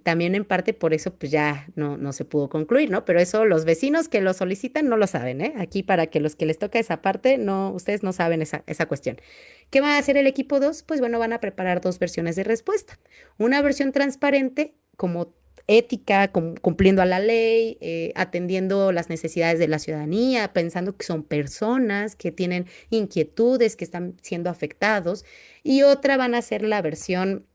También en parte por eso pues ya no se pudo concluir, ¿no? Pero eso los vecinos que lo solicitan no lo saben, ¿eh? Aquí para que los que les toca esa parte, no, ustedes no saben esa cuestión. ¿Qué va a hacer el equipo 2? Pues bueno, van a preparar dos versiones de respuesta. Una versión transparente, como ética, cumpliendo a la ley, atendiendo las necesidades de la ciudadanía, pensando que son personas que tienen inquietudes, que están siendo afectados. Y otra van a ser la versión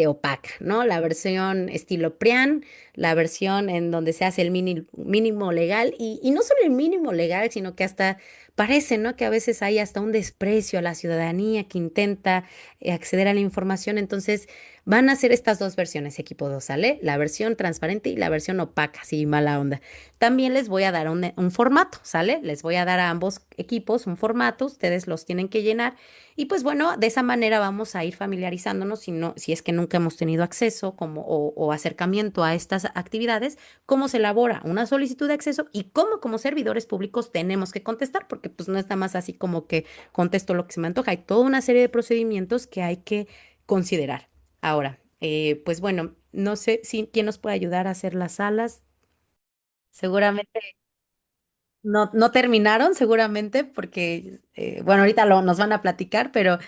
opaca, ¿no? La versión estilo PRIAN, la versión en donde se hace el mínimo legal y no solo el mínimo legal, sino que hasta parece, ¿no? Que a veces hay hasta un desprecio a la ciudadanía que intenta acceder a la información. Entonces, van a hacer estas dos versiones, equipo 2, ¿sale? La versión transparente y la versión opaca, así mala onda. También les voy a dar un formato, ¿sale? Les voy a dar a ambos equipos un formato, ustedes los tienen que llenar y pues bueno, de esa manera vamos a ir familiarizándonos si es que nunca hemos tenido acceso o acercamiento a estas actividades, cómo se elabora una solicitud de acceso y cómo como servidores públicos tenemos que contestar, porque pues no es nada más así como que contesto lo que se me antoja, hay toda una serie de procedimientos que hay que considerar. Ahora, pues bueno, no sé si quién nos puede ayudar a hacer las salas. Seguramente no terminaron, seguramente, porque, bueno, ahorita nos van a platicar, pero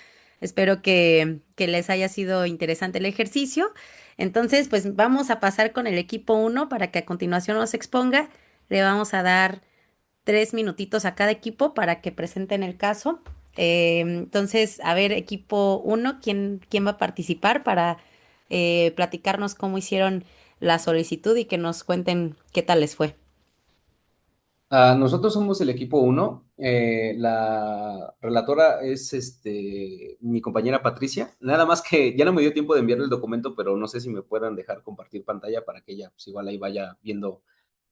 espero que les haya sido interesante el ejercicio. Entonces, pues vamos a pasar con el equipo uno para que a continuación nos exponga. Le vamos a dar 3 minutitos a cada equipo para que presenten el caso. Entonces, a ver, equipo uno, ¿quién va a participar para platicarnos cómo hicieron la solicitud y que nos cuenten qué tal les fue? Nosotros somos el equipo uno. La relatora es mi compañera Patricia. Nada más que ya no me dio tiempo de enviarle el documento, pero no sé si me puedan dejar compartir pantalla para que ella, pues igual ahí vaya viendo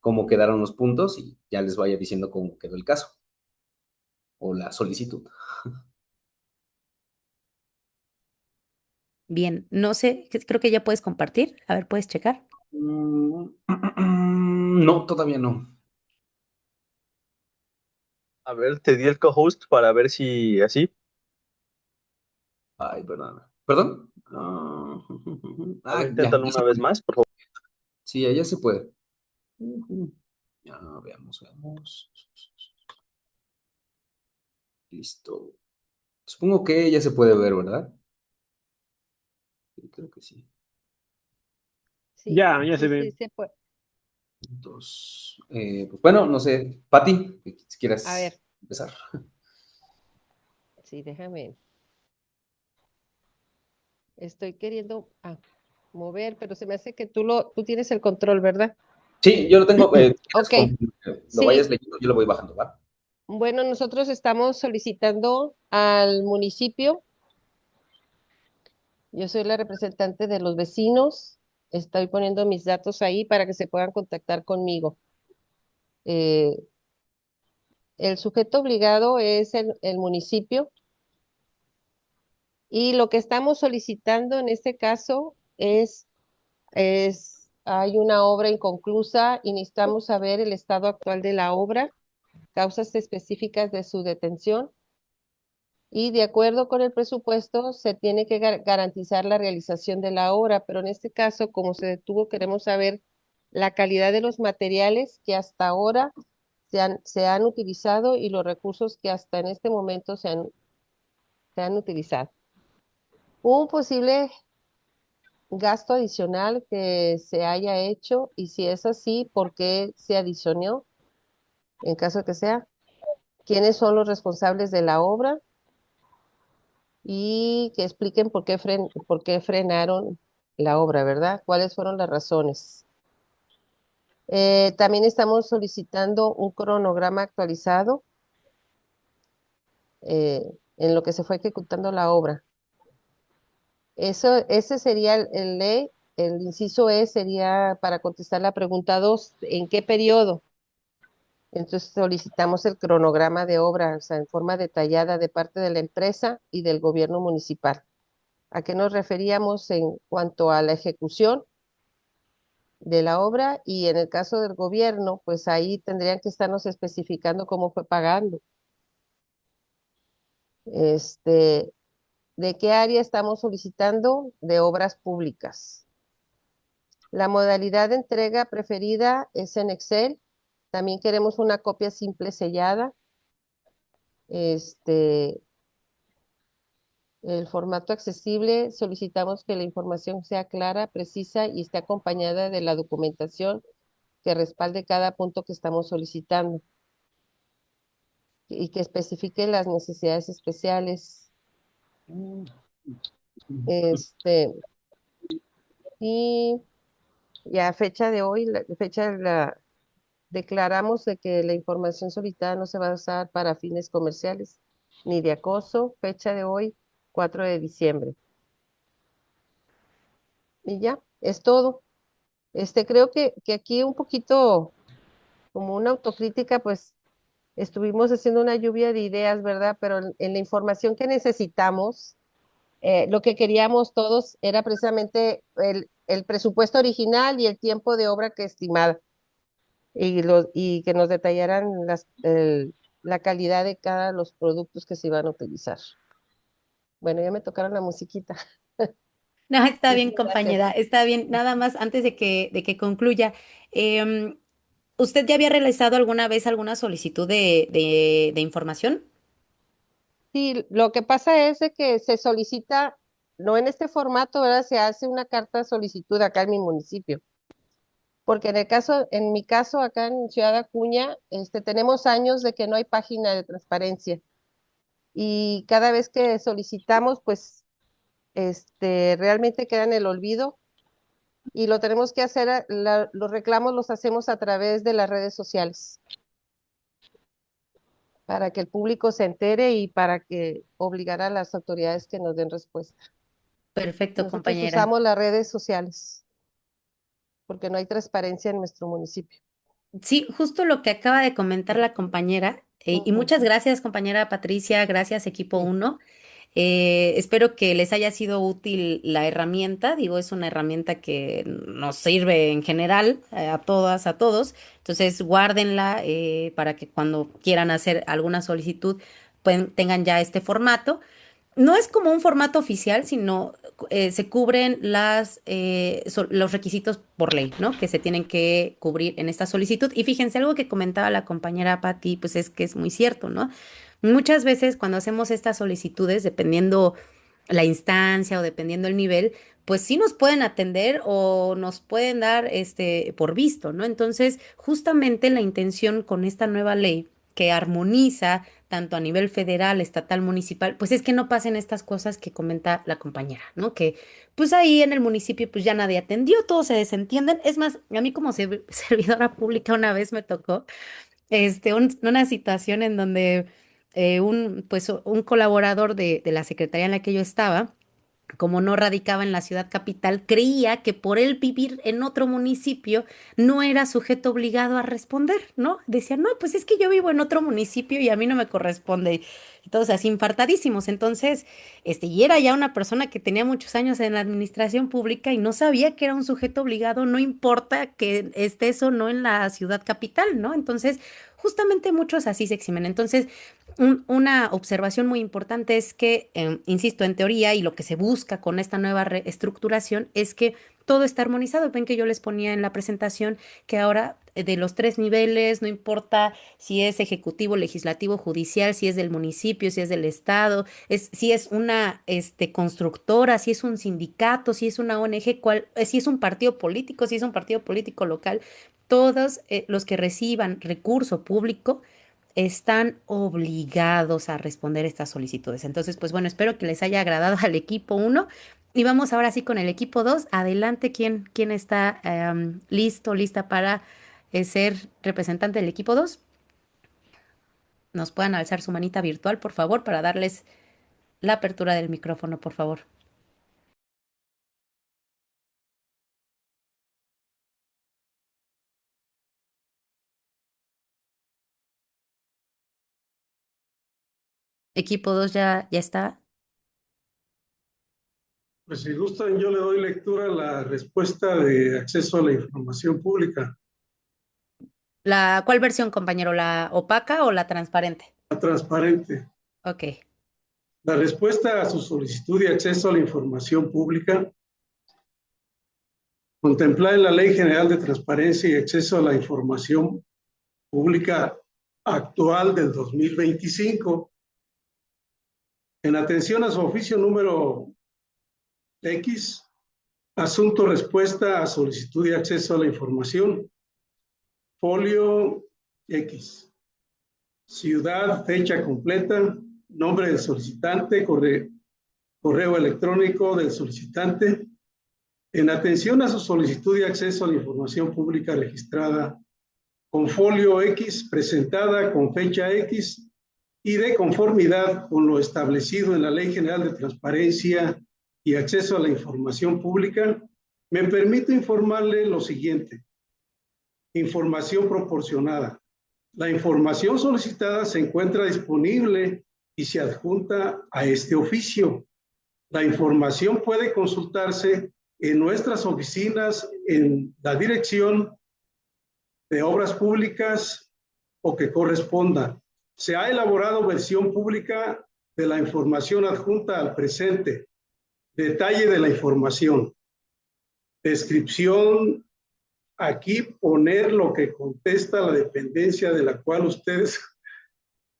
cómo quedaron los puntos y ya les vaya diciendo cómo quedó el caso o la solicitud. Bien, no sé, creo que ya puedes compartir. A ver, ¿puedes checar? No, todavía no. A ver, te di el co-host para ver si así. Ay, perdón. ¿Perdón? A ver, Ya, inténtalo ya una se vez puede. más, por favor. Sí, ya se puede. Ya, veamos. Listo. Supongo que ya se puede ver, ¿verdad? Sí, creo que sí. Sí, Ya se sí, ve. sí, se puede. Entonces, pues bueno, no sé, Pati, si A quieras ver, empezar. sí, déjame. Estoy queriendo mover, pero se me hace que tú tienes el control, ¿verdad? Sí, yo lo tengo. Ok, Lo vayas sí. leyendo, yo lo voy bajando, ¿va? Bueno, nosotros estamos solicitando al municipio. Yo soy la representante de los vecinos. Estoy poniendo mis datos ahí para que se puedan contactar conmigo. Eh, el sujeto obligado es el municipio y lo que estamos solicitando en este caso hay una obra inconclusa y necesitamos saber el estado actual de la obra, causas específicas de su detención y de acuerdo con el presupuesto se tiene que garantizar la realización de la obra, pero en este caso, como se detuvo, queremos saber la calidad de los materiales que hasta ahora se han utilizado y los recursos que hasta en este momento se han utilizado. Un posible gasto adicional que se haya hecho y si es así, ¿por qué se adicionó? En caso de que sea, ¿quiénes son los responsables de la obra? Y que expliquen por qué frenaron la obra, ¿verdad? ¿Cuáles fueron las razones? También estamos solicitando un cronograma actualizado en lo que se fue ejecutando la obra. Ese sería el ley. El inciso E sería para contestar la pregunta 2, ¿en qué periodo? Entonces solicitamos el cronograma de obra, o sea, en forma detallada de parte de la empresa y del gobierno municipal. ¿A qué nos referíamos en cuanto a la ejecución de la obra? Y en el caso del gobierno, pues ahí tendrían que estarnos especificando cómo fue pagando. Este, ¿de qué área estamos solicitando? De obras públicas. La modalidad de entrega preferida es en Excel. También queremos una copia simple sellada. Este, el formato accesible, solicitamos que la información sea clara, precisa y esté acompañada de la documentación que respalde cada punto que estamos solicitando y que especifique las necesidades especiales. Este, y ya a fecha de hoy, declaramos de que la información solicitada no se va a usar para fines comerciales ni de acoso. Fecha de hoy, 4 de diciembre. Y ya, es todo. Creo que aquí un poquito como una autocrítica, pues estuvimos haciendo una lluvia de ideas, ¿verdad? Pero en la información que necesitamos, lo que queríamos todos era precisamente el presupuesto original y el tiempo de obra que estimada y que nos detallaran la calidad de cada los productos que se iban a utilizar. Bueno, ya me tocaron la musiquita. No, está bien, Muchas gracias. compañera, está bien. Nada más antes de que concluya, em, ¿usted ya había realizado alguna vez alguna solicitud de información? Sí, lo que pasa es de que se solicita, no en este formato, ¿verdad? Se hace una carta de solicitud acá en mi municipio. Porque en mi caso, acá en Ciudad Acuña, tenemos años de que no hay página de transparencia. Y cada vez que solicitamos, pues, realmente queda en el olvido. Y lo tenemos que hacer, los reclamos los hacemos a través de las redes sociales, para que el público se entere y para que obligar a las autoridades que nos den respuesta. Perfecto, Nosotros compañera. usamos las redes sociales porque no hay transparencia en nuestro municipio. Sí, justo lo que acaba de comentar la compañera, y Ujú. muchas gracias, compañera Patricia, gracias, equipo Sí. 1. Espero que les haya sido útil la herramienta. Digo, es una herramienta que nos sirve en general a todas, a todos. Entonces, guárdenla para que cuando quieran hacer alguna solicitud tengan ya este formato. No es como un formato oficial, sino se cubren los requisitos por ley, ¿no? Que se tienen que cubrir en esta solicitud. Y fíjense, algo que comentaba la compañera Patti, pues es que es muy cierto, ¿no? Muchas veces cuando hacemos estas solicitudes, dependiendo la instancia o dependiendo el nivel, pues sí nos pueden atender o nos pueden dar por visto, ¿no? Entonces, justamente la intención con esta nueva ley que armoniza tanto a nivel federal, estatal, municipal, pues es que no pasen estas cosas que comenta la compañera, ¿no? Que pues ahí en el municipio pues ya nadie atendió, todos se desentienden. Es más, a mí como servidora pública una vez me tocó una situación en donde un colaborador de la secretaría en la que yo estaba, como no radicaba en la ciudad capital, creía que por él vivir en otro municipio no era sujeto obligado a responder, ¿no? Decía, no, pues es que yo vivo en otro municipio y a mí no me corresponde. Y todos así infartadísimos. Entonces, y era ya una persona que tenía muchos años en la administración pública y no sabía que era un sujeto obligado, no importa que estés o no en la ciudad capital, ¿no? Entonces, justamente muchos así se eximen. Entonces, una observación muy importante es que, insisto, en teoría y lo que se busca con esta nueva reestructuración es que todo está armonizado. Ven que yo les ponía en la presentación que ahora de los tres niveles, no importa si es ejecutivo, legislativo, judicial, si es del municipio, si es del estado, si es una constructora, si es un sindicato, si es una ONG, si es un partido político, si es un partido político local, todos los que reciban recurso público están obligados a responder estas solicitudes. Entonces, pues bueno, espero que les haya agradado al equipo 1 y vamos ahora sí con el equipo 2. Adelante, ¿quién está listo, lista para ser representante del equipo 2? Nos puedan alzar su manita virtual, por favor, para darles la apertura del micrófono, por favor. Equipo 2 ya está. Pues si gustan, yo le doy lectura a la respuesta de acceso a la información pública, ¿Cuál versión, compañero? ¿La opaca o la transparente? la transparente. Ok. La respuesta a su solicitud de acceso a la información pública, contemplada en la Ley General de Transparencia y Acceso a la Información Pública actual del 2025, en atención a su oficio número X, asunto respuesta a solicitud de acceso a la información, folio X, ciudad, fecha completa, nombre del solicitante, correo electrónico del solicitante. En atención a su solicitud de acceso a la información pública registrada con folio X, presentada con fecha X y de conformidad con lo establecido en la Ley General de Transparencia y Acceso a la Información Pública, me permito informarle lo siguiente. Información proporcionada. La información solicitada se encuentra disponible y se adjunta a este oficio. La información puede consultarse en nuestras oficinas en la dirección de obras públicas o que corresponda. Se ha elaborado versión pública de la información adjunta al presente. Detalle de la información. Descripción. Aquí poner lo que contesta la dependencia de la cual ustedes,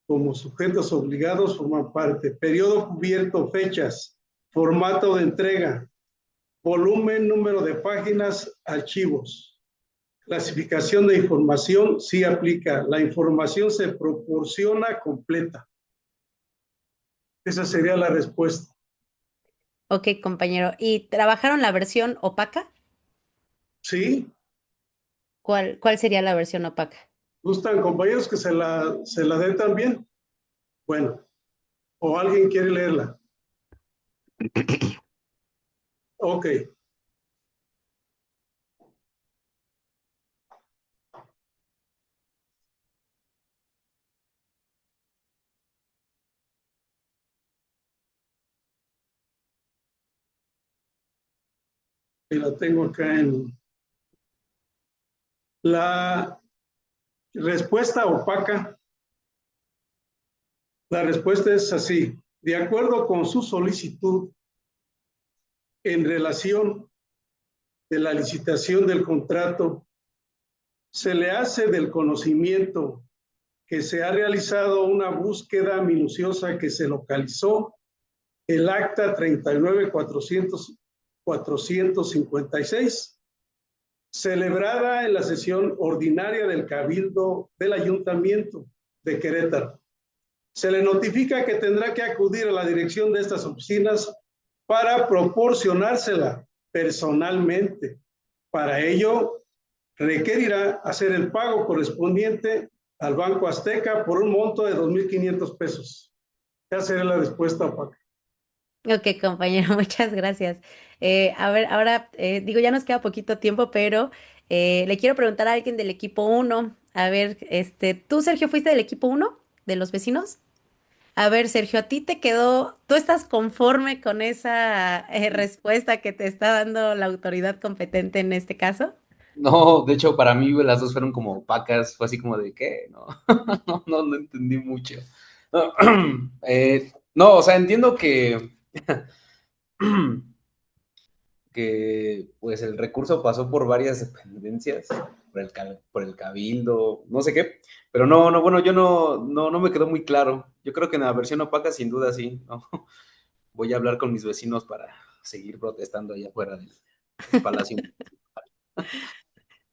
como sujetos obligados, forman parte. Periodo cubierto, fechas, formato de entrega, volumen, número de páginas, archivos. Clasificación de información, sí aplica. La información se proporciona completa. Esa sería la respuesta. Ok, compañero. ¿Y trabajaron la versión opaca? Sí. ¿Cuál sería la versión opaca? ¿Gustan, compañeros, que se la den también? Bueno, o alguien quiere leerla. Ok. Y la tengo acá en la respuesta opaca. La respuesta es así. De acuerdo con su solicitud en relación de la licitación del contrato, se le hace del conocimiento que se ha realizado una búsqueda minuciosa que se localizó el acta 39.456, celebrada en la sesión ordinaria del Cabildo del Ayuntamiento de Querétaro. Se le notifica que tendrá que acudir a la dirección de estas oficinas para proporcionársela personalmente. Para ello, requerirá hacer el pago correspondiente al Banco Azteca por un monto de 2,500 pesos. Esa sería la respuesta, Paco. Ok, compañero, muchas gracias. A ver, ahora, digo, ya nos queda poquito tiempo, pero le quiero preguntar a alguien del equipo 1. A ver, ¿tú, Sergio, fuiste del equipo 1 de los vecinos? A ver, Sergio, ¿a ti te quedó, tú estás conforme con esa respuesta que te está dando la autoridad competente en este caso? No, de hecho, para mí las dos fueron como opacas, fue así como de, ¿qué? No, no entendí mucho. No, o sea, entiendo que pues el recurso pasó por varias dependencias, por el cabildo, no sé qué, pero bueno, yo no me quedó muy claro. Yo creo que en la versión opaca, sin duda, sí, ¿no? Voy a hablar con mis vecinos para seguir protestando allá afuera del palacio.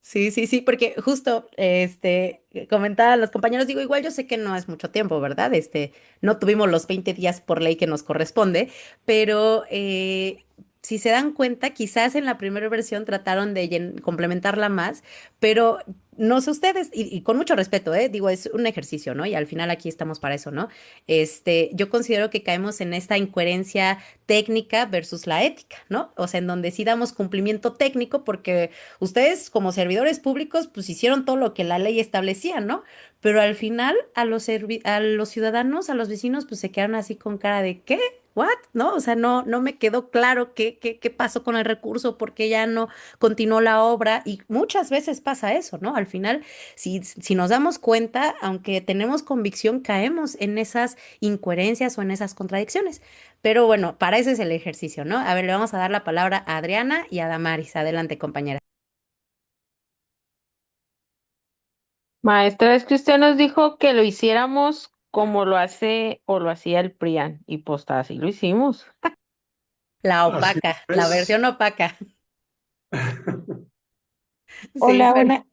Sí, sí, sí, porque justo, comentaba a los compañeros, digo, igual yo sé que no es mucho tiempo, ¿verdad? No tuvimos los 20 días por ley que nos corresponde, pero si se dan cuenta, quizás en la primera versión trataron de complementarla más, pero no sé ustedes, y con mucho respeto, digo, es un ejercicio, ¿no? Y al final aquí estamos para eso, ¿no? Yo considero que caemos en esta incoherencia técnica versus la ética, ¿no? O sea, en donde sí damos cumplimiento técnico porque ustedes como servidores públicos pues hicieron todo lo que la ley establecía, ¿no? Pero al final a los ciudadanos, a los vecinos pues se quedaron así con cara de ¿qué? ¿What? ¿No? O sea, no me quedó claro qué pasó con el recurso, por qué ya no continuó la obra y muchas veces pasa eso, ¿no? Al final, si nos damos cuenta, aunque tenemos convicción, caemos en esas incoherencias o en esas contradicciones. Pero bueno, para eso es el ejercicio, ¿no? A ver, le vamos a dar la palabra a Adriana y a Damaris. Adelante, compañera. Maestra, es que usted nos dijo que lo hiciéramos como lo hace o lo hacía el PRIAN, y pues así lo hicimos. La Así opaca, la es. versión opaca. Sí, Hola, bueno,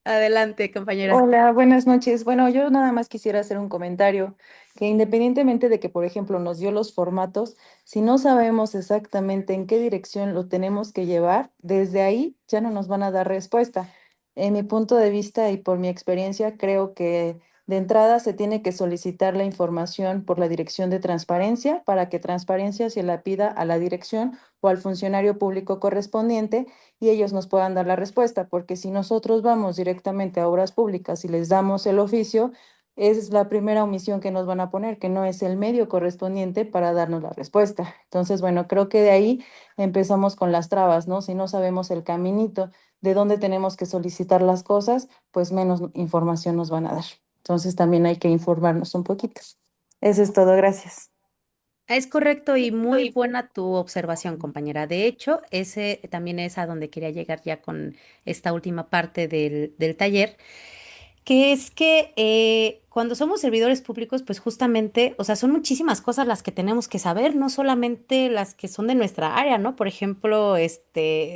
adelante, compañera. hola, buenas noches. Bueno, yo nada más quisiera hacer un comentario que independientemente de que, por ejemplo, nos dio los formatos, si no sabemos exactamente en qué dirección lo tenemos que llevar, desde ahí ya no nos van a dar respuesta. En mi punto de vista y por mi experiencia, creo que de entrada se tiene que solicitar la información por la dirección de transparencia para que transparencia se la pida a la dirección o al funcionario público correspondiente y ellos nos puedan dar la respuesta, porque si nosotros vamos directamente a obras públicas y les damos el oficio, es la primera omisión que nos van a poner, que no es el medio correspondiente para darnos la respuesta. Entonces, bueno, creo que de ahí empezamos con las trabas, ¿no? Si no sabemos el caminito de dónde tenemos que solicitar las cosas, pues menos información nos van a dar. Entonces, también hay que informarnos un poquito. Eso es todo, gracias. Es correcto y muy buena tu observación, compañera. De hecho, ese también es a donde quería llegar ya con esta última parte del taller, que es que cuando somos servidores públicos, pues justamente, o sea, son muchísimas cosas las que tenemos que saber, no solamente las que son de nuestra área, ¿no? Por ejemplo,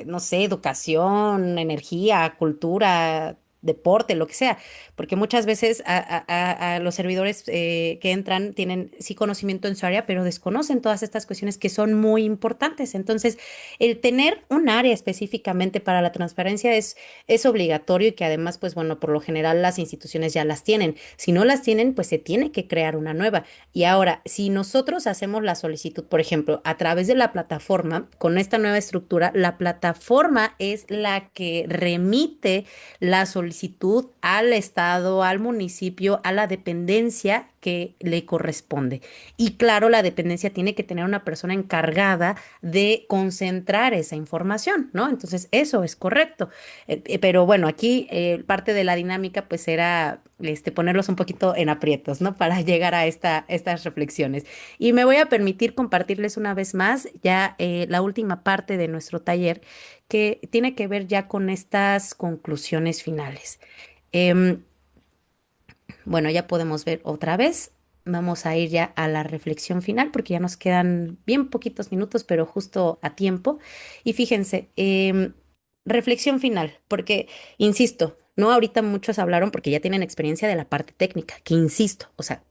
no sé, educación, energía, cultura, deporte, lo que sea, porque muchas veces a los servidores que entran tienen sí conocimiento en su área, pero desconocen todas estas cuestiones que son muy importantes. Entonces, el tener un área específicamente para la transparencia es obligatorio y que además, pues bueno, por lo general las instituciones ya las tienen. Si no las tienen, pues se tiene que crear una nueva. Y ahora, si nosotros hacemos la solicitud, por ejemplo, a través de la plataforma, con esta nueva estructura, la plataforma es la que remite la solicitud al estado, al municipio, a la dependencia que le corresponde. Y claro, la dependencia tiene que tener una persona encargada de concentrar esa información, ¿no? Entonces, eso es correcto. Pero bueno, aquí parte de la dinámica pues era ponerlos un poquito en aprietos, ¿no? Para llegar a estas reflexiones. Y me voy a permitir compartirles una vez más ya la última parte de nuestro taller que tiene que ver ya con estas conclusiones finales. Em, bueno, ya podemos ver otra vez. Vamos a ir ya a la reflexión final porque ya nos quedan bien poquitos minutos, pero justo a tiempo. Y fíjense, reflexión final, porque, insisto, no ahorita muchos hablaron porque ya tienen experiencia de la parte técnica, que insisto, o sea,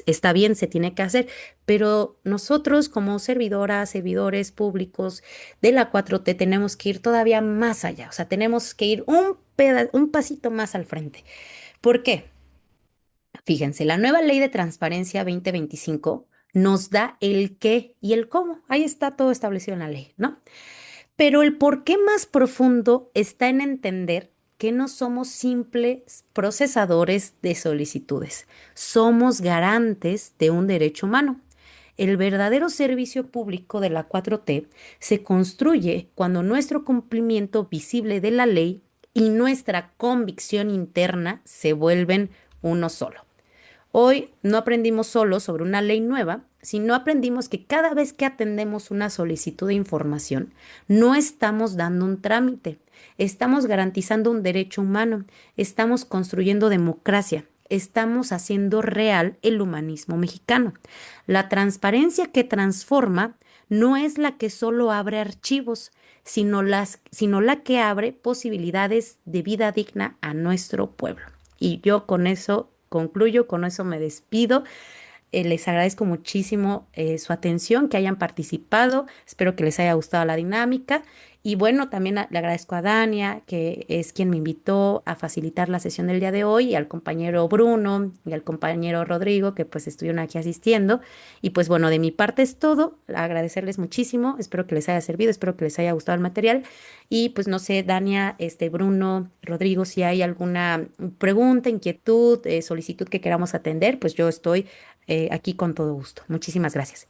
está bien, se tiene que hacer, pero nosotros como servidoras, servidores públicos de la 4T tenemos que ir todavía más allá, o sea, tenemos que ir un pasito más al frente. ¿Por qué? Fíjense, la nueva ley de transparencia 2025 nos da el qué y el cómo. Ahí está todo establecido en la ley, ¿no? Pero el por qué más profundo está en entender que no somos simples procesadores de solicitudes, somos garantes de un derecho humano. El verdadero servicio público de la 4T se construye cuando nuestro cumplimiento visible de la ley y nuestra convicción interna se vuelven uno solo. Hoy no aprendimos solo sobre una ley nueva, sino aprendimos que cada vez que atendemos una solicitud de información, no estamos dando un trámite, estamos garantizando un derecho humano, estamos construyendo democracia, estamos haciendo real el humanismo mexicano. La transparencia que transforma no es la que solo abre archivos, sino la que abre posibilidades de vida digna a nuestro pueblo. Y yo con eso concluyo, con eso me despido. Les agradezco muchísimo su atención, que hayan participado. Espero que les haya gustado la dinámica Y bueno, también le agradezco a Dania, que es quien me invitó a facilitar la sesión del día de hoy, y al compañero Bruno y al compañero Rodrigo, que pues estuvieron aquí asistiendo. Y pues bueno, de mi parte es todo. Agradecerles muchísimo. Espero que les haya servido, espero que les haya gustado el material. Y pues no sé, Dania, Bruno, Rodrigo, si hay alguna pregunta, inquietud, solicitud que queramos atender, pues yo estoy aquí con todo gusto. Muchísimas gracias.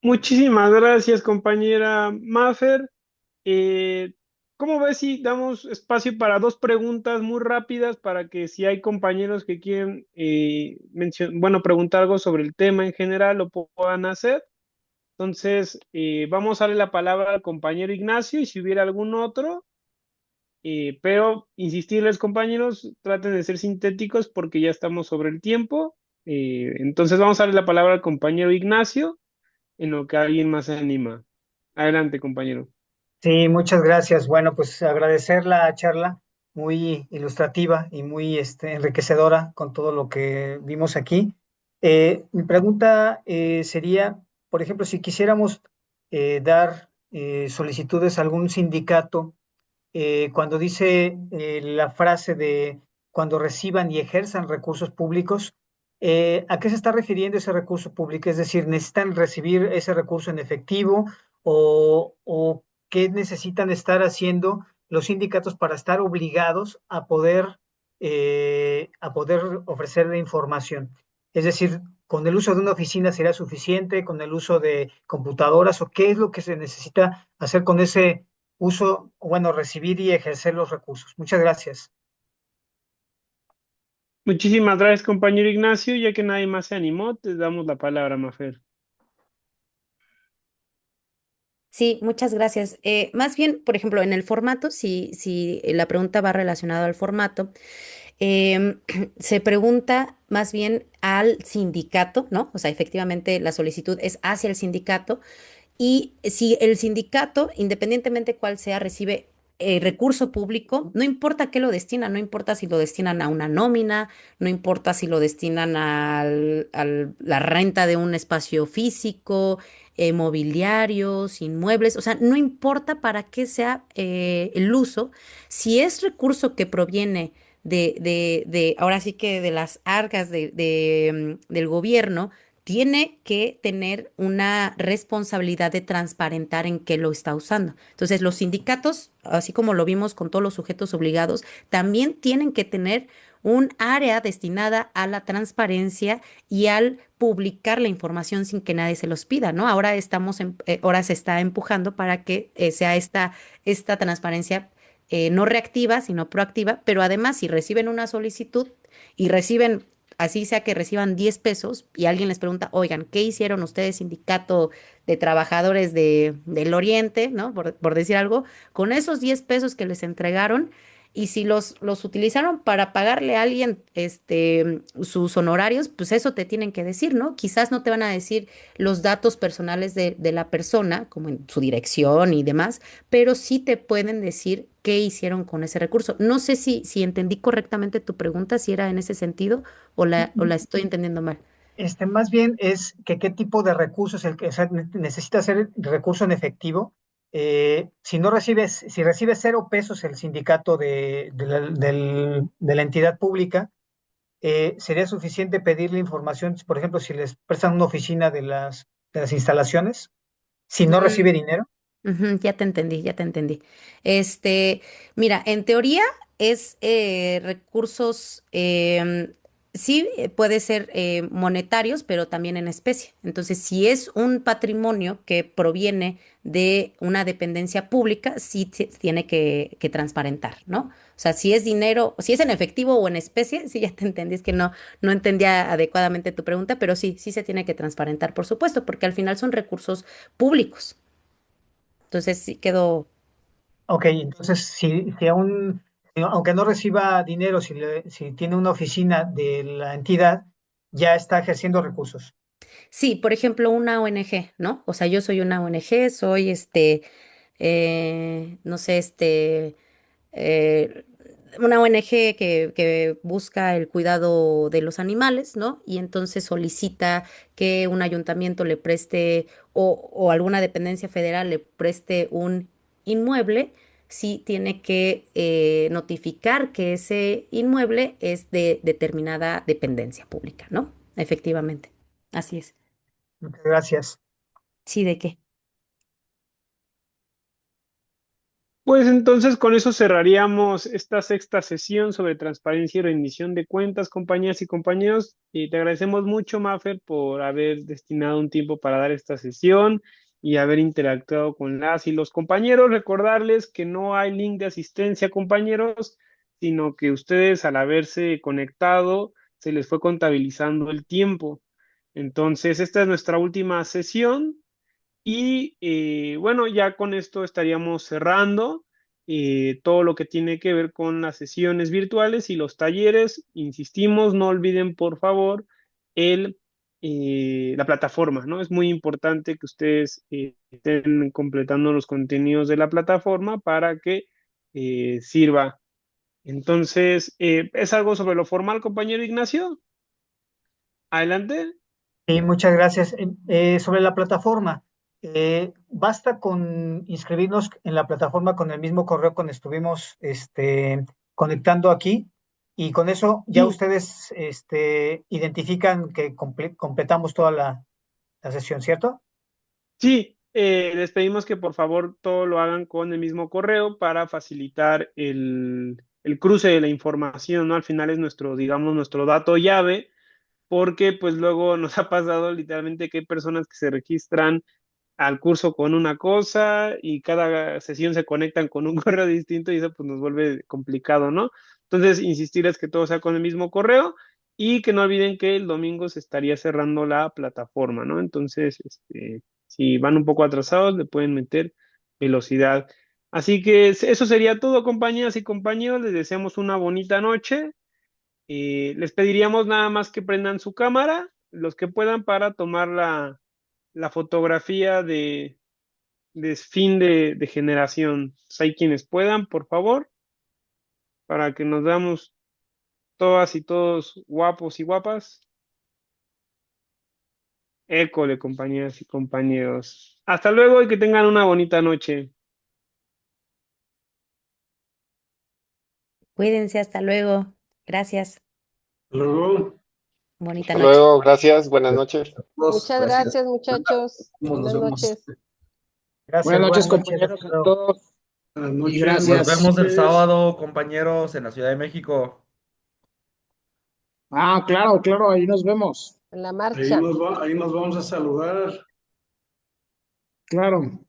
Muchísimas gracias, compañera Maffer. Eh, ¿Cómo ves si damos espacio para dos preguntas muy rápidas para que si hay compañeros que quieren bueno, preguntar algo sobre el tema en general lo puedan hacer? Entonces, vamos a darle la palabra al compañero Ignacio y si hubiera algún otro, pero insistirles, compañeros, traten de ser sintéticos porque ya estamos sobre el tiempo. Entonces, vamos a darle la palabra al compañero Ignacio en lo que alguien más se anima. Adelante, compañero. Sí, muchas gracias. Bueno, pues agradecer la charla, muy ilustrativa y muy enriquecedora con todo lo que vimos aquí. Mi pregunta sería, por ejemplo, si quisiéramos dar solicitudes a algún sindicato, cuando dice la frase de cuando reciban y ejerzan recursos públicos, ¿a qué se está refiriendo ese recurso público? Es decir, ¿necesitan recibir ese recurso en efectivo o qué necesitan estar haciendo los sindicatos para estar obligados a poder ofrecer la información? Es decir, ¿con el uso de una oficina será suficiente? ¿Con el uso de computadoras? ¿O qué es lo que se necesita hacer con ese uso, bueno, recibir y ejercer los recursos? Muchas gracias. Muchísimas gracias, compañero Ignacio. Ya que nadie más se animó, te damos la palabra, Mafer. Sí, muchas gracias. Más bien, por ejemplo, en el formato, si la pregunta va relacionada al formato, em, se pregunta más bien al sindicato, ¿no? O sea, efectivamente la solicitud es hacia el sindicato, y si el sindicato, independientemente cuál sea, recibe recurso público, no importa qué lo destinan, no importa si lo destinan a una nómina, no importa si lo destinan la renta de un espacio físico, mobiliarios, inmuebles, o sea, no importa para qué sea el uso, si es recurso que proviene ahora sí que de las arcas del gobierno, tiene que tener una responsabilidad de transparentar en qué lo está usando. Entonces, los sindicatos, así como lo vimos con todos los sujetos obligados, también tienen que tener un área destinada a la transparencia y al publicar la información sin que nadie se los pida, ¿no? Ahora se está empujando para que sea esta transparencia no reactiva, sino proactiva, pero además si reciben una solicitud y reciben, así sea que reciban 10 pesos y alguien les pregunta, oigan, ¿qué hicieron ustedes, sindicato de trabajadores del Oriente, ¿no? Por decir algo, con esos 10 pesos que les entregaron, y si los utilizaron para pagarle a alguien sus honorarios, pues eso te tienen que decir, ¿no? Quizás no te van a decir los datos personales de la persona, como en su dirección y demás, pero sí te pueden decir qué hicieron con ese recurso. No sé si entendí correctamente tu pregunta, si era en ese sentido o la estoy entendiendo mal. Más bien es que qué tipo de recursos el que, o sea, necesita ser recurso en efectivo. Si recibe 0 pesos el sindicato de la entidad pública, ¿sería suficiente pedirle información, por ejemplo, si les prestan una oficina de las instalaciones, si no Mm, recibe dinero? ujú, ya te entendí, ya te entendí. Mira, en teoría es recursos, sí puede ser monetarios, pero también en especie. Entonces, si es un patrimonio que proviene de una dependencia pública, sí tiene que transparentar, ¿no? O sea, si es dinero, si es en efectivo o en especie, sí ya te entendí, es que no entendía adecuadamente tu pregunta, pero sí se tiene que transparentar, por supuesto, porque al final son recursos públicos. Entonces sí quedó. Ok, entonces aunque no reciba dinero, si tiene una oficina de la entidad, ya está ejerciendo recursos. Sí, por ejemplo, una ONG, ¿no? O sea, yo soy una ONG, soy no sé, eh, una ONG que busca el cuidado de los animales, ¿no? Y entonces solicita que un ayuntamiento le preste o alguna dependencia federal le preste un inmueble, sí tiene que notificar que ese inmueble es de determinada dependencia pública, ¿no? Efectivamente. Así es. Muchas gracias. Sí, ¿de qué? Pues entonces con eso cerraríamos esta sexta sesión sobre transparencia y rendición de cuentas, compañeras y compañeros. Y te agradecemos mucho, Mafer, por haber destinado un tiempo para dar esta sesión y haber interactuado con las y los compañeros. Recordarles que no hay link de asistencia, compañeros, sino que ustedes al haberse conectado se les fue contabilizando el tiempo. Entonces, esta es nuestra última sesión. Y bueno, ya con esto estaríamos cerrando todo lo que tiene que ver con las sesiones virtuales y los talleres. Insistimos, no olviden por favor la plataforma, ¿no? Es muy importante que ustedes estén completando los contenidos de la plataforma para que sirva. Entonces, ¿es algo sobre lo formal, compañero Ignacio? Adelante. Y muchas gracias. Sobre la plataforma, basta con inscribirnos en la plataforma con el mismo correo con estuvimos conectando aquí y con eso ya Sí, ustedes identifican que completamos toda la sesión, ¿cierto? sí, les pedimos que por favor todo lo hagan con el mismo correo para facilitar el cruce de la información, ¿no? Al final es nuestro, digamos, nuestro dato llave, porque pues luego nos ha pasado literalmente que hay personas que se registran al curso con una cosa y cada sesión se conectan con un correo distinto y eso pues nos vuelve complicado, ¿no? Entonces, insistirles que todo sea con el mismo correo y que no olviden que el domingo se estaría cerrando la plataforma, ¿no? Entonces, si van un poco atrasados, le pueden meter velocidad. Así que eso sería todo, compañeras y compañeros. Les deseamos una bonita noche. Les pediríamos nada más que prendan su cámara, los que puedan, para tomar la fotografía de fin de generación. Pues hay quienes puedan, por favor, para que nos veamos todas y todos guapos y guapas. École, compañeras y compañeros. Hasta luego y que tengan una bonita noche. Cuídense, hasta luego. Gracias. Luego. Bonita Hasta noche. luego, gracias, buenas noches. Muchas Gracias. gracias, muchachos. Nos Buenas vemos. noches. Buenas noches, Buenas noches. compañeros, Hasta a luego. todos. Buenas Y noches, Nos gracias. buenas vemos el noches. sábado, compañeros, en la Ciudad de México. Ah, claro, claro, ahí nos vemos. En la marcha. Ahí nos vamos a saludar. Claro.